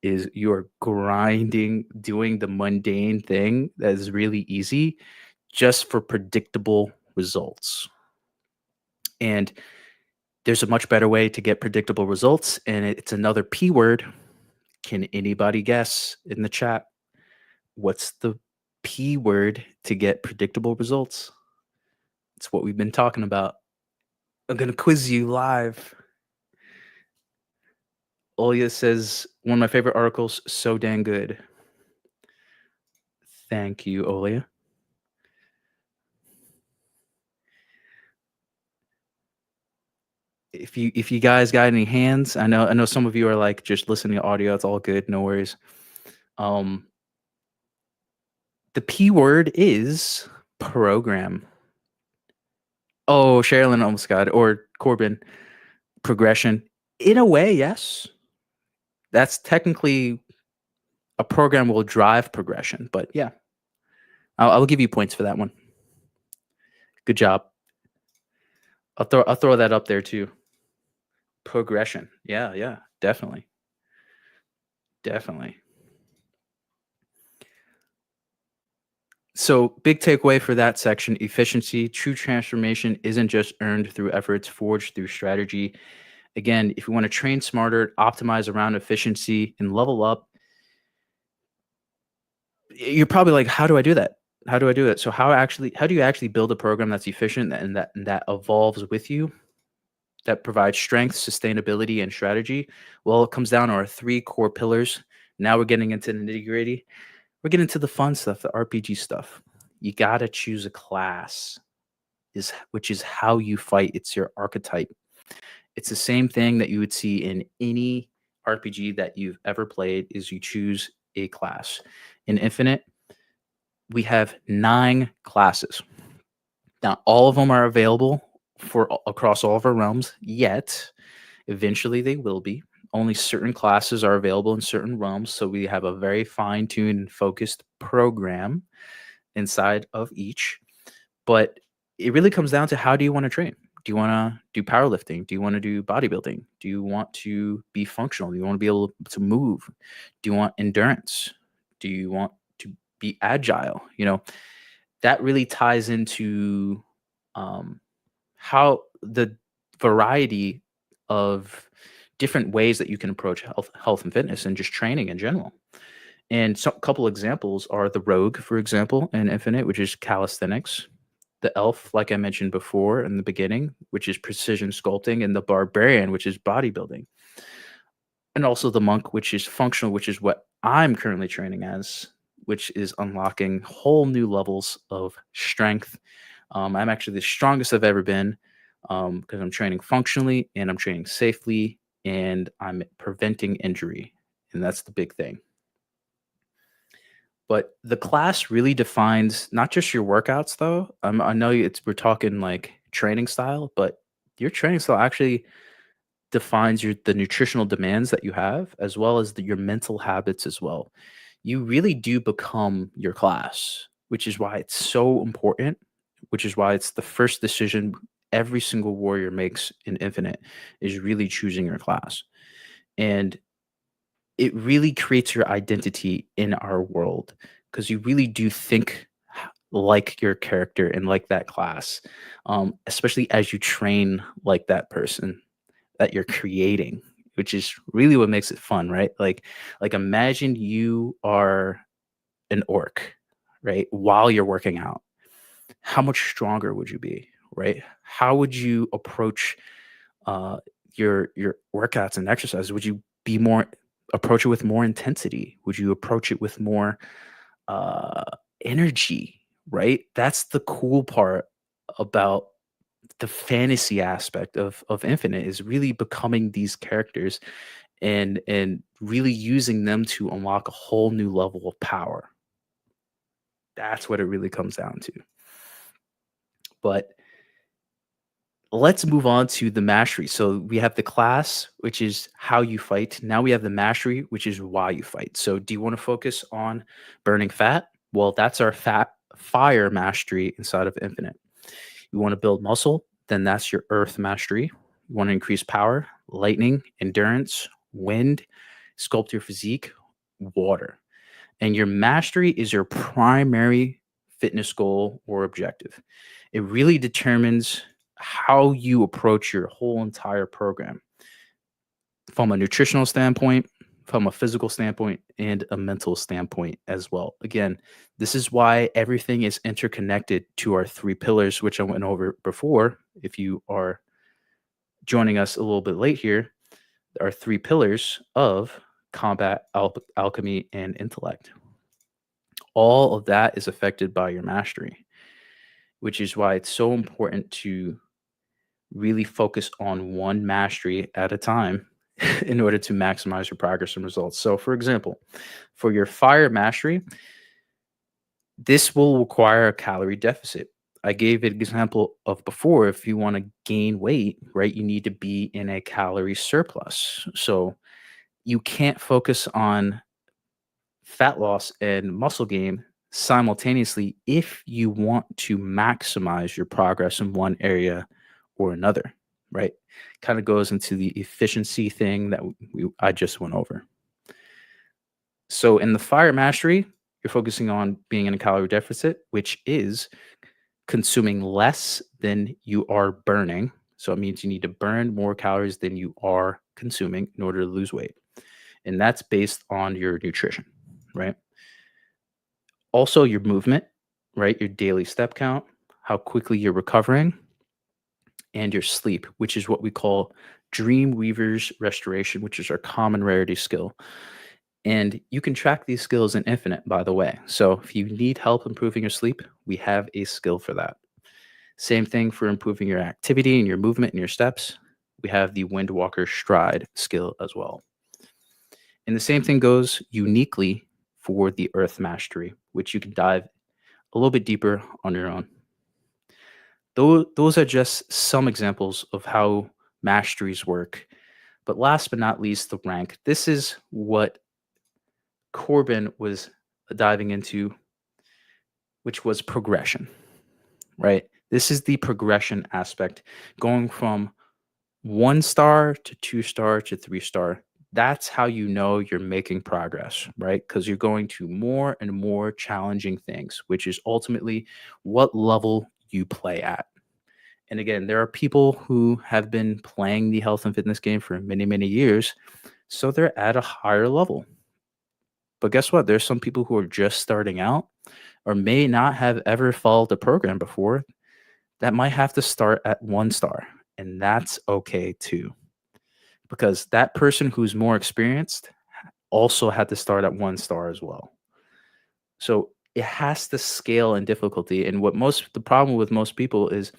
A: is you're grinding, doing the mundane thing that is really easy just for predictable results. And there's a much better way to get predictable results. And it's another P word. Can anybody guess in the chat? What's the P word to get predictable results? It's what we've been talking about. I'm going to quiz you live. Olya says, one of my favorite articles, so dang good. Thank you, Olya. If you guys got any hands, I know some of you are like just listening to audio. It's all good, no worries. Um, the P word is program. Oh, Sherilyn almost got it, or Corbin, progression. In a way, yes. That's technically a program will drive progression, but yeah, I'll give you points for that one. Good job. I'll throw that up there too. Progression. Yeah, yeah, definitely. Definitely. So, big takeaway for that section, efficiency, true transformation isn't just earned through effort, it's forged through strategy. Again, if you want to train smarter, optimize around efficiency, and level up, you're probably like, how do I do that? How do I do it? So, how do you actually build a program that's efficient and that evolves with you, that provides strength, sustainability, and strategy? Well, it comes down to our three core pillars. Now we're getting into the nitty gritty. We're getting into the fun stuff, the RPG stuff. You got to choose a class, which is how you fight. It's your archetype. It's the same thing that you would see in any RPG that you've ever played is you choose a class. In Infinite, we have 9 classes. Now, all of them are available for across all of our realms, yet eventually they will be. Only certain classes are available in certain realms, so we have a very fine-tuned and focused program inside of each. But it really comes down to how do you want to train? Do you want to do powerlifting? Do you want to do bodybuilding? Do you want to be functional? Do you want to be able to move? Do you want endurance? Do you want to be agile? That really ties into um, how the variety of different ways that you can approach health and fitness and just training in general. And a couple examples are the Rogue, for example, in Infinite, which is calisthenics. The Elf, like I mentioned before in the beginning, which is precision sculpting, and the Barbarian, which is bodybuilding. And also the Monk, which is functional, which is what I'm currently training as, which is unlocking whole new levels of strength. I'm actually the strongest I've ever been because I'm training functionally and I'm training safely and I'm preventing injury. And that's the big thing. But the class really defines not just your workouts, though. I know we're talking like training style, but your training style actually defines the nutritional demands that you have, as well as your mental habits as well. You really do become your class, which is why it's so important. Which is why it's the first decision every single warrior makes in Infinite is really choosing your class, and it really creates your identity in our world because you really do think like your character and like that class, especially as you train like that person that you're creating, which is really what makes it fun, right? Like imagine you are an orc, right? While you're working out, how much stronger would you be? right? How would you approach uh, your workouts and exercises? Would you be more approach it with more intensity? Would you approach it with more uh, energy? Right. That's the cool part about the fantasy aspect of Infinite is really becoming these characters and really using them to unlock a whole new level of power. That's what it really comes down to. But let's move on to the mastery. So we have the class, which is how you fight. Now we have the mastery, which is why you fight. So do you want to focus on burning fat? Well, that's our fat fire mastery inside of Infinite. You want to build muscle? Then that's your earth mastery. You want to increase power, lightning, endurance, wind, sculpt your physique, water. And your mastery is your primary fitness goal or objective. It really determines how you approach your whole entire program from a nutritional standpoint, from a physical standpoint, and a mental standpoint as well. Again, this is why everything is interconnected to our three pillars, which I went over before. If you are joining us a little bit late here, our three pillars of combat, alchemy, and intellect. All of that is affected by your mastery, which is why it's so important to really focus on one mastery at a time in order to maximize your progress and results. So, for example, for your fire mastery, this will require a calorie deficit. I gave an example of before. If you want to gain weight, right, you need to be in a calorie surplus. So, you can't focus on fat loss and muscle gain simultaneously if you want to maximize your progress in one area or another, right? Kind of goes into the efficiency thing that I just went over. So in the fire mastery, you're focusing on being in a calorie deficit, which is consuming less than you are burning. So it means you need to burn more calories than you are consuming in order to lose weight. And that's based on your nutrition, right? Also, your movement, right? Your daily step count, how quickly you're recovering, and your sleep, which is what we call Dream Weaver's Restoration, which is our common rarity skill. And you can track these skills in Infinite, by the way. So if you need help improving your sleep, we have a skill for that. Same thing for improving your activity and your movement and your steps. We have the Windwalker Stride skill as well. And the same thing goes uniquely for the Earth Mastery, which you can dive a little bit deeper on your own. Those are just some examples of how masteries work. But last but not least, the rank. This is what Corbin was diving into, which was progression, right? This is the progression aspect, going from 1 star to 2 star to 3 star. That's how you know you're making progress, right? Because you're going to more and more challenging things, which is ultimately what level you play at. And again, there are people who have been playing the health and fitness game for many, many years. So they're at a higher level. But guess what? There's some people who are just starting out or may not have ever followed the program before that might have to start at 1 star. And that's okay too. Because that person who's more experienced also had to start at 1 star as well. So it has to scale in difficulty. And the problem with most people is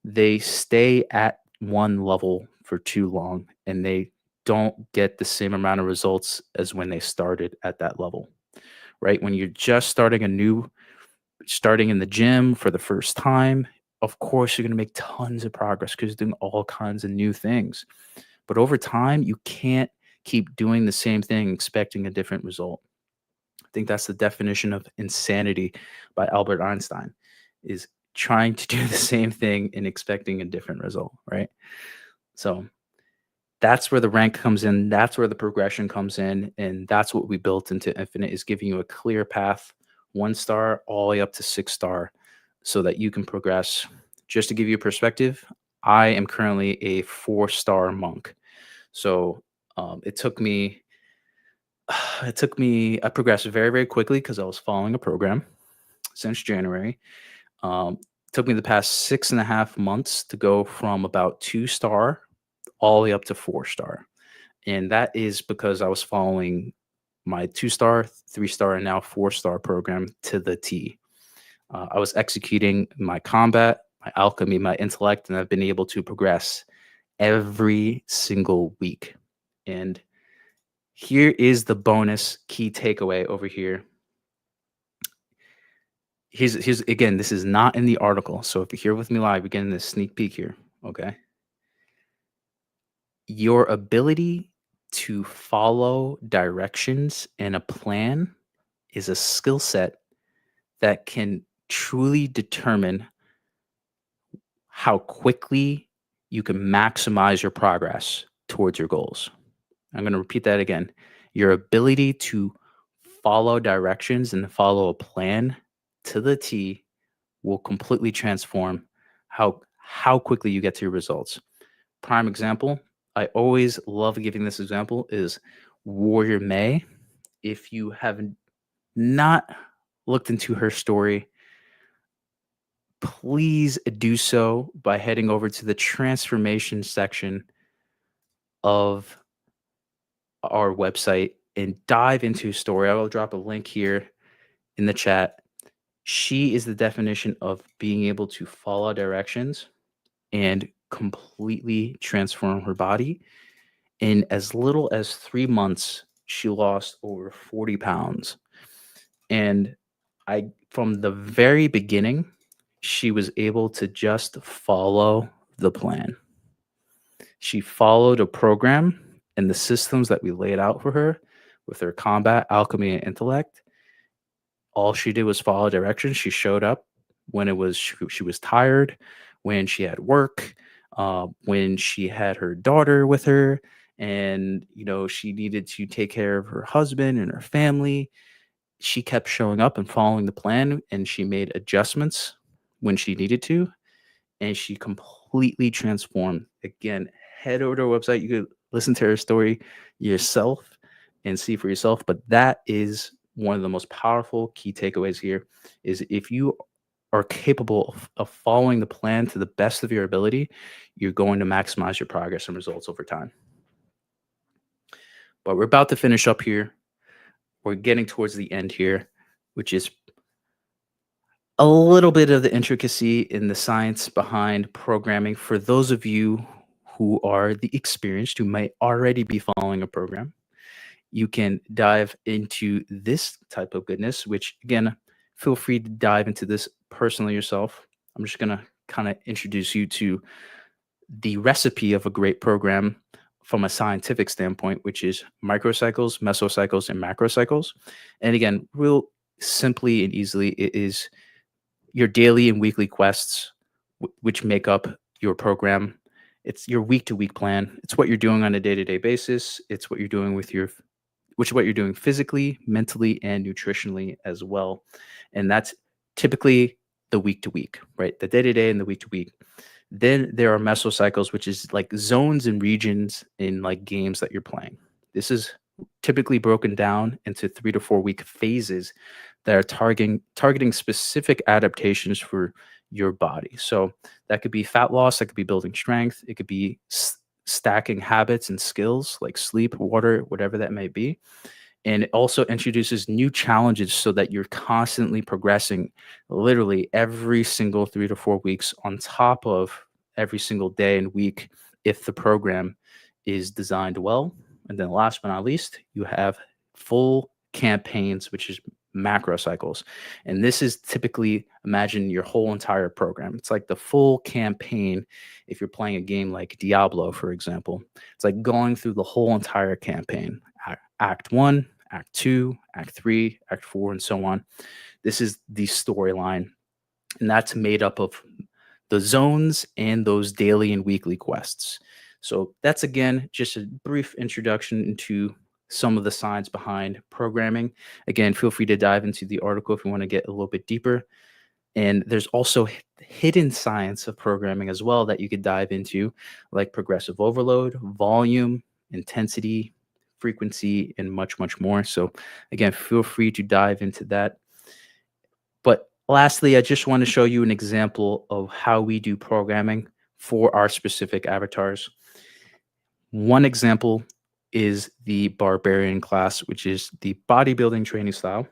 A: they stay at one level for too long and they don't get the same amount of results as when they started at that level, right? When you're just starting in the gym for the first time, of course, you're going to make tons of progress because you're doing all kinds of new things. But over time, you can't keep doing the same thing expecting a different result. I think that's the definition of insanity by Albert Einstein is trying to do the same thing and expecting a different result, right? So that's where the rank comes in. That's where the progression comes in. And that's what we built into Infinite is giving you a clear path, 1 star all the way up to 6 star so that you can progress. Just to give you a perspective, I am currently a 4 star monk. So it took me I progressed very, very quickly because I was following a program since January. Um, Took me the past 6.5 months to go from about 2-star all the way up to 4-star. And that is because I was following my 2-star, 3-star, and now 4-star program to the T. I was executing my combat, my alchemy, my intellect, and I've been able to progress every single week. And here is the bonus key takeaway over here. Here's again, this is not in the article. So if you're here with me live, you're getting this sneak peek here. Okay. Your ability to follow directions and a plan is a skill set that can truly determine how quickly you can maximize your progress towards your goals. I'm going to repeat that again. Your ability to follow directions and follow a plan to the T will completely transform how quickly you get to your results. Prime example, I always love giving this example is Warrior May. If you have not looked into her story, please do so by heading over to the transformation section of our website and dive into his story. I will drop a link here in the chat. She is the definition of being able to follow directions and completely transform her body. In as little as 3 months, she lost over 40 pounds. And from the very beginning, she was able to just follow the plan. She followed a program and the systems that we laid out for her with her combat, alchemy, and intellect. All she did was follow directions. She showed up when she was tired, when she had work, when she had her daughter with her, and she needed to take care of her husband and her family. She kept showing up and following the plan, and she made adjustments when she needed to, and she completely transformed. Again, head over to our website. You could listen to her story yourself and see for yourself. But that is one of the most powerful key takeaways here is if you are capable of following the plan to the best of your ability, you're going to maximize your progress and results over time. But we're about to finish up here. We're getting towards the end here, which is a little bit of the intricacy in the science behind programming for those of you who are the experienced, who might already be following a program. You can dive into this type of goodness, which again, feel free to dive into this personally yourself. I'm just going to kind of introduce you to the recipe of a great program from a scientific standpoint, which is microcycles, mesocycles, and macrocycles. And again, real simply and easily, it is your daily and weekly quests, which make up your program. It's your week to week plan. It's what you're doing on a day to day basis. It's what you're doing which is what you're doing physically, mentally, and nutritionally as well. And that's typically the week to week, right? The day to day and the week to week. Then there are mesocycles, which is like zones and regions in like games that you're playing. This is typically broken down into 3 to 4 week phases that are targeting specific adaptations for your body. So that could be fat loss, that could be building strength, it could be stacking habits and skills like sleep, water, whatever that may be. And it also introduces new challenges so that you're constantly progressing literally every single 3 to 4 weeks on top of every single day and week if the program is designed well. And then last but not least, you have full campaigns, which is macro cycles. And this is typically, imagine your whole entire program. It's like the full campaign. If you're playing a game like Diablo, for example, it's like going through the whole entire campaign. Act 1, Act 2, Act 3, Act 4, and so on. This is the storyline. And that's made up of the zones and those daily and weekly quests. So that's, again, just a brief introduction into some of the science behind programming. Again, feel free to dive into the article if you want to get a little bit deeper. And there's also hidden science of programming as well that you could dive into, like progressive overload, volume, intensity, frequency, and much, much more. So again, feel free to dive into that. But Lastly, I just want to show you an example of how we do programming for our specific avatars. One example is the barbarian class, which is the bodybuilding training style.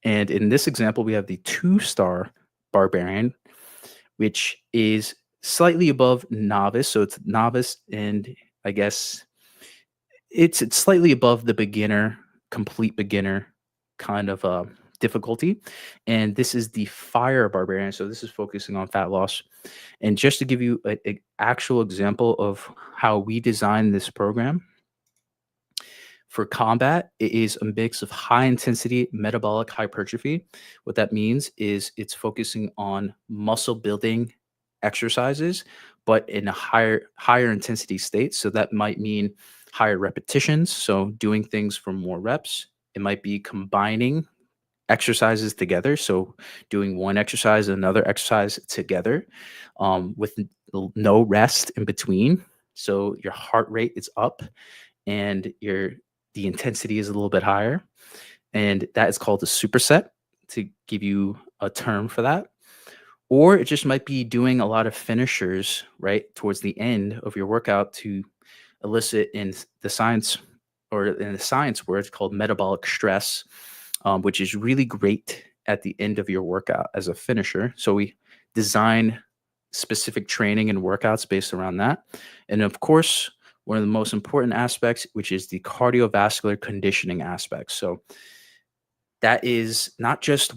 A: And in this example, we have the 2-star barbarian, which is slightly above novice. So it's novice, and I guess it's slightly above the beginner, complete beginner kind of difficulty. And this is the fire barbarian. So this is focusing on fat loss. And just to give you an actual example of how we design this program, for combat, it is a mix of high intensity metabolic hypertrophy. What that means is it's focusing on muscle building exercises, but in a higher intensity state. So that might mean higher repetitions. So doing things for more reps. It might be combining exercises together. So doing one exercise, another exercise together, with no rest in between. So your heart rate is up and the intensity is a little bit higher, and that is called a superset, to give you a term for that. Or it just might be doing a lot of finishers right towards the end of your workout to elicit the science, or in the science word called metabolic stress, which is really great at the end of your workout as a finisher. So we design specific training and workouts based around that. And of course, one of the most important aspects, which is the cardiovascular conditioning aspect. So that is not just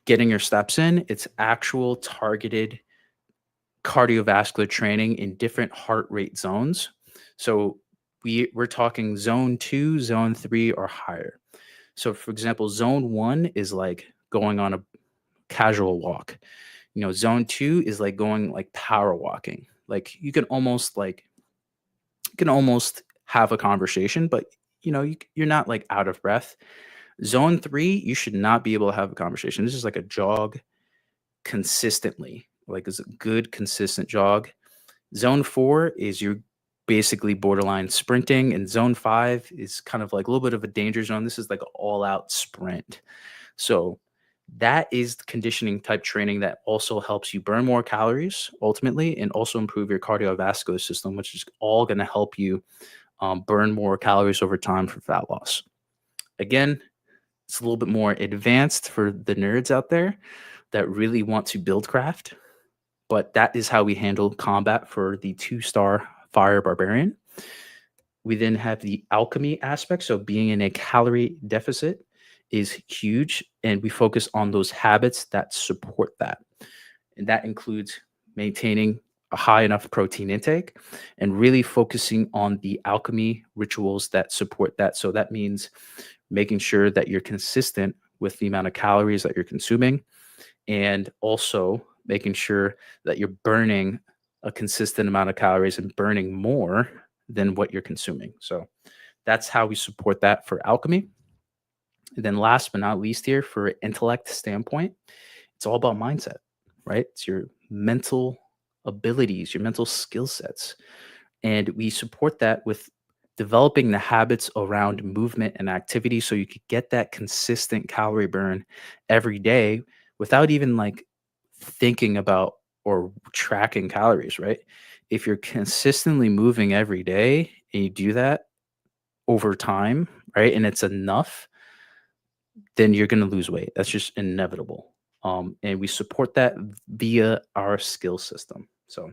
A: getting your steps in, it's actual targeted cardiovascular training in different heart rate zones. So we're talking zone 2, zone 3, or higher. So for example, zone 1 is like going on a casual walk. Zone 2 is like going like power walking. Like you can almost have a conversation, but you're not like out of breath. Zone 3, you should not be able to have a conversation. This is like a jog consistently, like it's a good consistent jog. Zone 4 is you're basically borderline sprinting, and zone 5 is kind of like a little bit of a danger zone. This is like an all out sprint. So that is the conditioning type training that also helps you burn more calories ultimately, and also improve your cardiovascular system, which is all going to help you burn more calories over time for fat loss. Again, it's a little bit more advanced for the nerds out there that really want to build craft, but that is how we handle combat for the 2-star fire barbarian. We then have the alchemy aspect. So being in a calorie deficit is huge, and we focus on those habits that support that. And that includes maintaining a high enough protein intake and really focusing on the alchemy rituals that support that. So that means making sure that you're consistent with the amount of calories that you're consuming, and also making sure that you're burning a consistent amount of calories and burning more than what you're consuming. So that's how we support that for alchemy. And then last but not least here, for intellect standpoint, it's all about mindset, right? It's your mental abilities, your mental skill sets. And we support that with developing the habits around movement and activity so you could get that consistent calorie burn every day without even like thinking about or tracking calories, right? If you're consistently moving every day and you do that over time, right, and it's enough, then you're going to lose weight. That's just inevitable. And we support that via our skill system. So,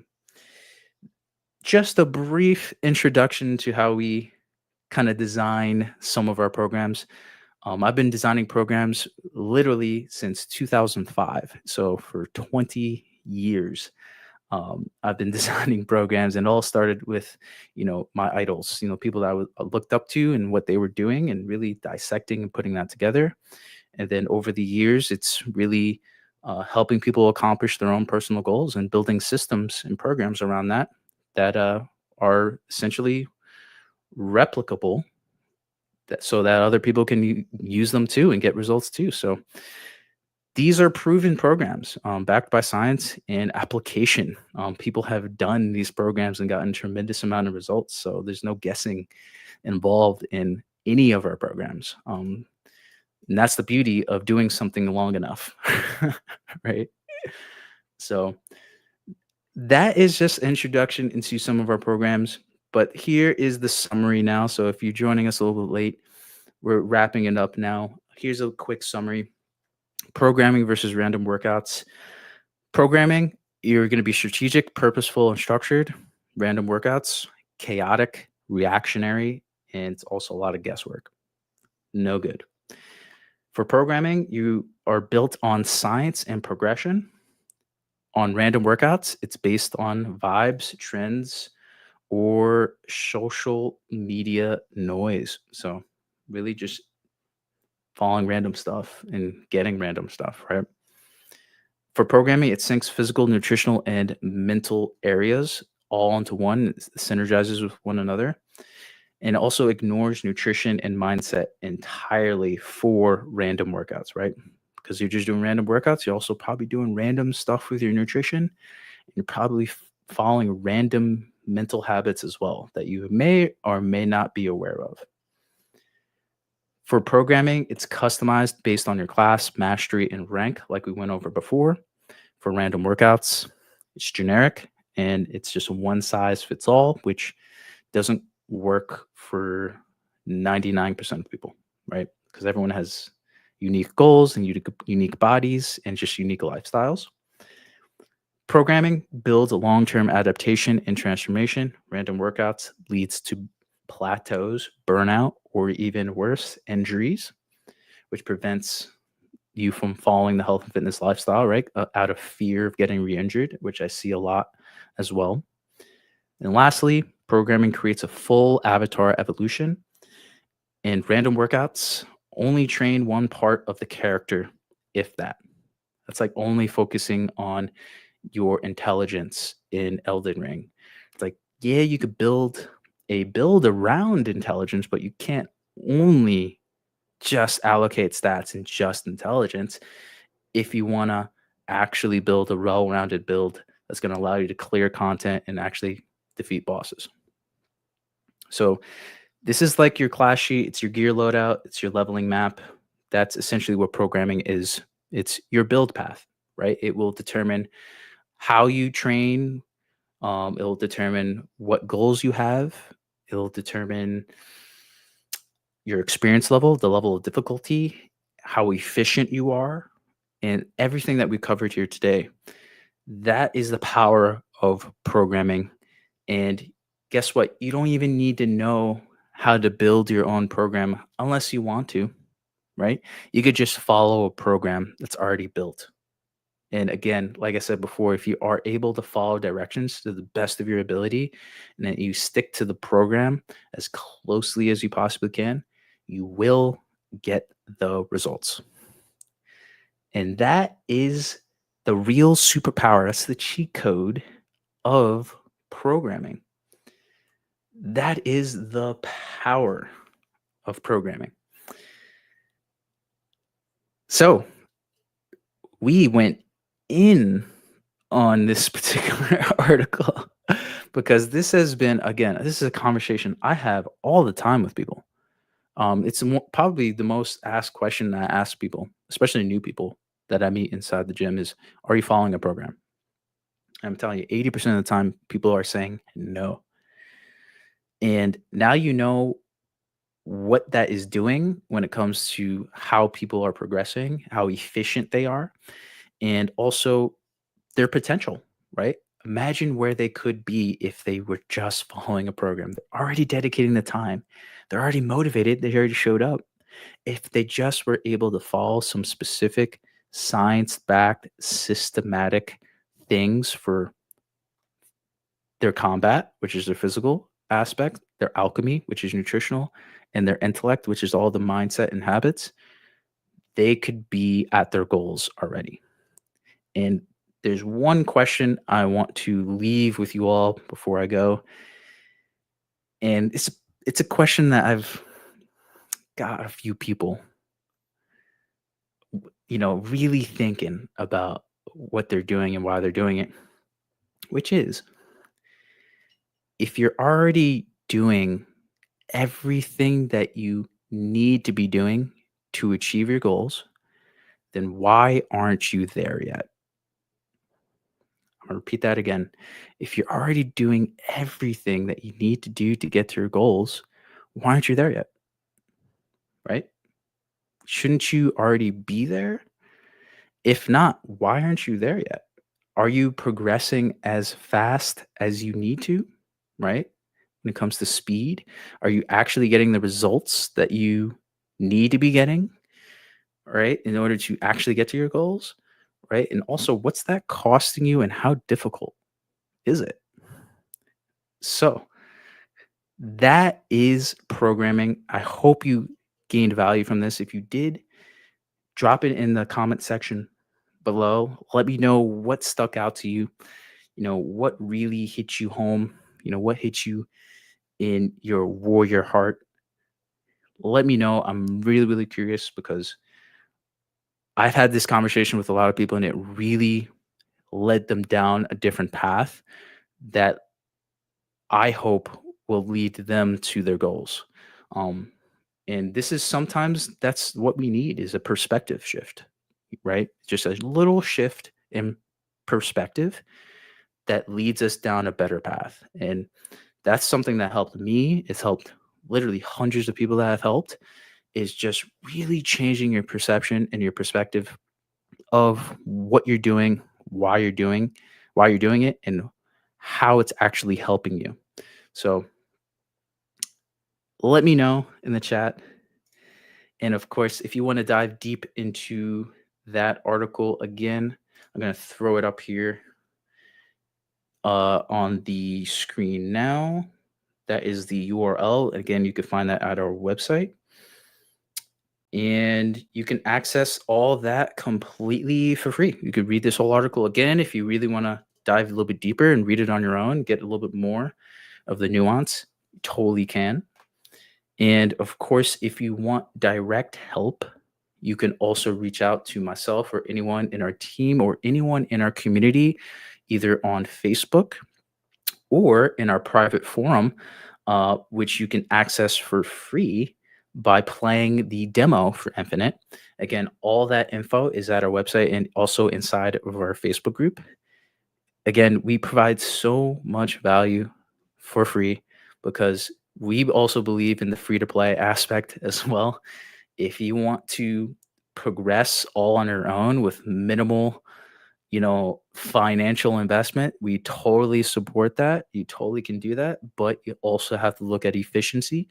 A: just a brief introduction to how we kind of design some of our programs. I've been designing programs literally since 2005. So, for 20 years, I've been designing programs, and it all started with, my idols, people that I looked up to and what they were doing, and really dissecting and putting that together. And then over the years, it's really helping people accomplish their own personal goals and building systems and programs around that are essentially replicable, so that other people can use them too and get results too. So these are proven programs, backed by science and application. People have done these programs and gotten tremendous amount of results. So there's no guessing involved in any of our programs. And that's the beauty of doing something long enough, right? So that is just introduction into some of our programs. But here is the summary now. So if you're joining us a little bit late, we're wrapping it up now. Here's a quick summary: programming versus random workouts. Programming, you're going to be strategic, purposeful, and structured. Random workouts, chaotic, reactionary, and it's also a lot of guesswork. No good. For programming, you are built on science and progression. On random workouts, it's based on vibes, trends, or social media noise. So, really just following random stuff and getting random stuff, right? For programming, it syncs physical, nutritional, and mental areas all into one, it synergizes with one another, and it also ignores nutrition and mindset entirely for random workouts, right? Because you're just doing random workouts, you're also probably doing random stuff with your nutrition. You're probably following random mental habits as well that you may or may not be aware of. For programming, it's customized based on your class, mastery, and rank, like we went over before. For random workouts, it's generic and it's just one size fits all, which doesn't work for 99% of people, right? Because everyone has unique goals and unique bodies and just unique lifestyles. Programming builds a long-term adaptation and transformation. Random workouts leads to plateaus, burnout, or even worse, injuries, which prevents you from following the health and fitness lifestyle, right? Out of fear of getting re-injured, which I see a lot as well. And lastly, programming creates a full avatar evolution, and random workouts only train one part of the character, if that. That's like only focusing on your intelligence in Elden Ring. It's like, yeah, you could build a build around intelligence, but you can't only just allocate stats and just intelligence if you want to actually build a well-rounded build that's going to allow you to clear content and actually defeat bosses. So this is like your class sheet, it's your gear loadout, it's your leveling map. That's essentially what programming is. It's your build path, right? It will determine how you train. It'll determine what goals you have. It'll determine your experience level, the level of difficulty, how efficient you are, and everything that we covered here today. That is the power of programming. And guess what? You don't even need to know how to build your own program unless you want to, right? You could just follow a program that's already built. And again, like I said before, if you are able to follow directions to the best of your ability and that you stick to the program as closely as you possibly can, you will get the results. And that is the real superpower. That's the cheat code of programming. That is the power of programming. So we went in on this particular article because this has been, again, this is a conversation I have all the time with people. It's probably the most asked question I ask people, especially new people that I meet inside the gym is, are you following a program? I'm telling you, 80% of the time, people are saying no. And now you know what that is doing when it comes to how people are progressing, how efficient they are, and also their potential, right? Imagine where they could be if they were just following a program. They're already dedicating the time. They're already motivated. They already showed up. If they just were able to follow some specific science-backed systematic things for their combat, which is their physical aspect, their alchemy, which is nutritional, and their intellect, which is all the mindset and habits, they could be at their goals already. And there's one question I want to leave with you all before I go. And it's a question that I've got a few people, really thinking about what they're doing and why they're doing it, which is if you're already doing everything that you need to be doing to achieve your goals, then why aren't you there yet? I'm gonna repeat that again. If you're already doing everything that you need to do to get to your goals, why aren't you there yet? Right? Shouldn't you already be there? If not, why aren't you there yet? Are you progressing as fast as you need to? Right? When it comes to speed, are you actually getting the results that you need to be getting? Right? In order to actually get to your goals? Right? And also, what's that costing you and how difficult is it? So, that is programming. I hope you gained value from this. If you did, drop it in the comment section below. Let me know what stuck out to you. What really hit you home. What hit you in your warrior heart. Let me know. I'm really, really curious because I've had this conversation with a lot of people and it really led them down a different path that I hope will lead them to their goals. Um, And this is sometimes that's what we need is a perspective shift, right? Just a little shift in perspective that leads us down a better path. And that's something that helped me. It's helped literally hundreds of people that I've helped is just really changing your perception and your perspective of what you're doing, why you're doing it, and how it's actually helping you. So let me know in the chat. And of course, if you want to dive deep into that article again, I'm going to throw it up here on the screen now. That is the URL. Again, you can find that at our website. And you can access all that completely for free. You could read this whole article again if you really want to dive a little bit deeper and read it on your own, get a little bit more of the nuance. You totally can. And of course, if you want direct help, you can also reach out to myself or anyone in our team or anyone in our community, either on Facebook or in our private forum, which you can access for free by playing the demo for Infinite. Again, all that info is at our website and also inside of our Facebook group. Again, we provide so much value for free because we also believe in the free to play aspect as well. If you want to progress all on your own with minimal, financial investment, we totally support that. You totally can do that, but you also have to look at efficiency.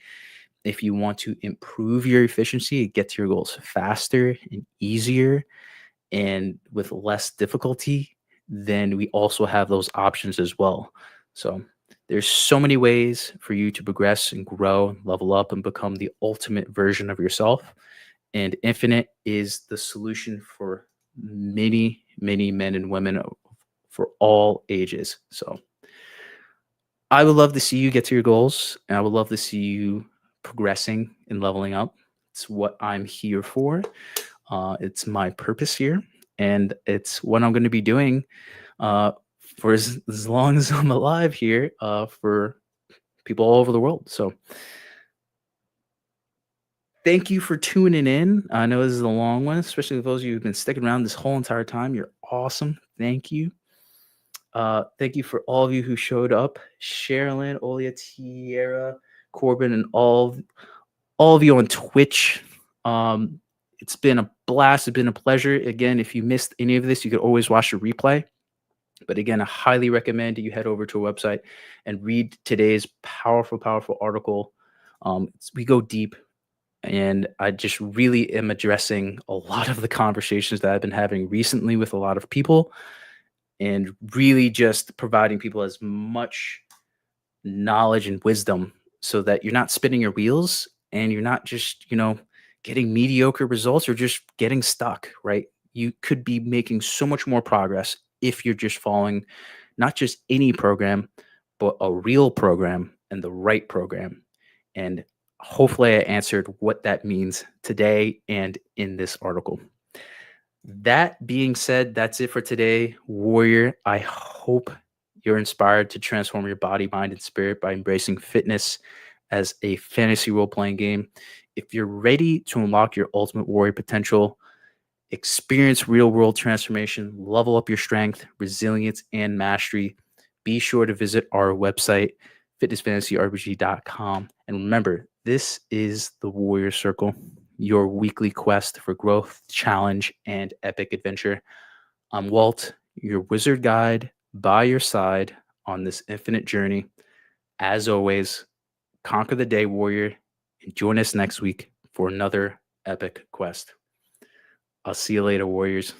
A: If you want to improve your efficiency and get to your goals faster and easier, and with less difficulty, then we also have those options as well. So there's so many ways for you to progress and grow, level up, and become the ultimate version of yourself. And Infinite is the solution for many, many men and women for all ages. So I would love to see you get to your goals, and I would love to see you progressing and leveling up. It's what I'm here for. It's my purpose here, and it's what I'm going to be doing uh, for as long as I'm alive here for people all over the world. So, thank you for tuning in. I know this is a long one, especially those of you who've been sticking around this whole entire time. You're awesome. Thank you. Thank you for all of you who showed up. Sherilyn, Olia, Tierra, Corbin, and all of you on Twitch. It's been a blast. It's been a pleasure. Again, if you missed any of this, you could always watch the replay. But again, I highly recommend that you head over to our website and read today's powerful, powerful article. We go deep, and I just really am addressing a lot of the conversations that I've been having recently with a lot of people, and really just providing people as much knowledge and wisdom so that you're not spinning your wheels and you're not just, getting mediocre results or just getting stuck, right? You could be making so much more progress if you're just following not just any program, but a real program and the right program. And hopefully I answered what that means today and in this article. That being said, that's it for today, Warrior. I hope you're inspired to transform your body, mind, and spirit by embracing fitness as a fantasy role playing game. If you're ready to unlock your ultimate warrior potential, experience real world transformation, level up your strength, resilience, and mastery, be sure to visit our website, fitnessfantasyrpg.com. And remember, this is the Warrior Circle, your weekly quest for growth, challenge, and epic adventure. I'm Walt, your wizard guide by your side on this infinite journey. As always, conquer the day, warrior, and join us next week for another epic quest. I'll see you later, warriors.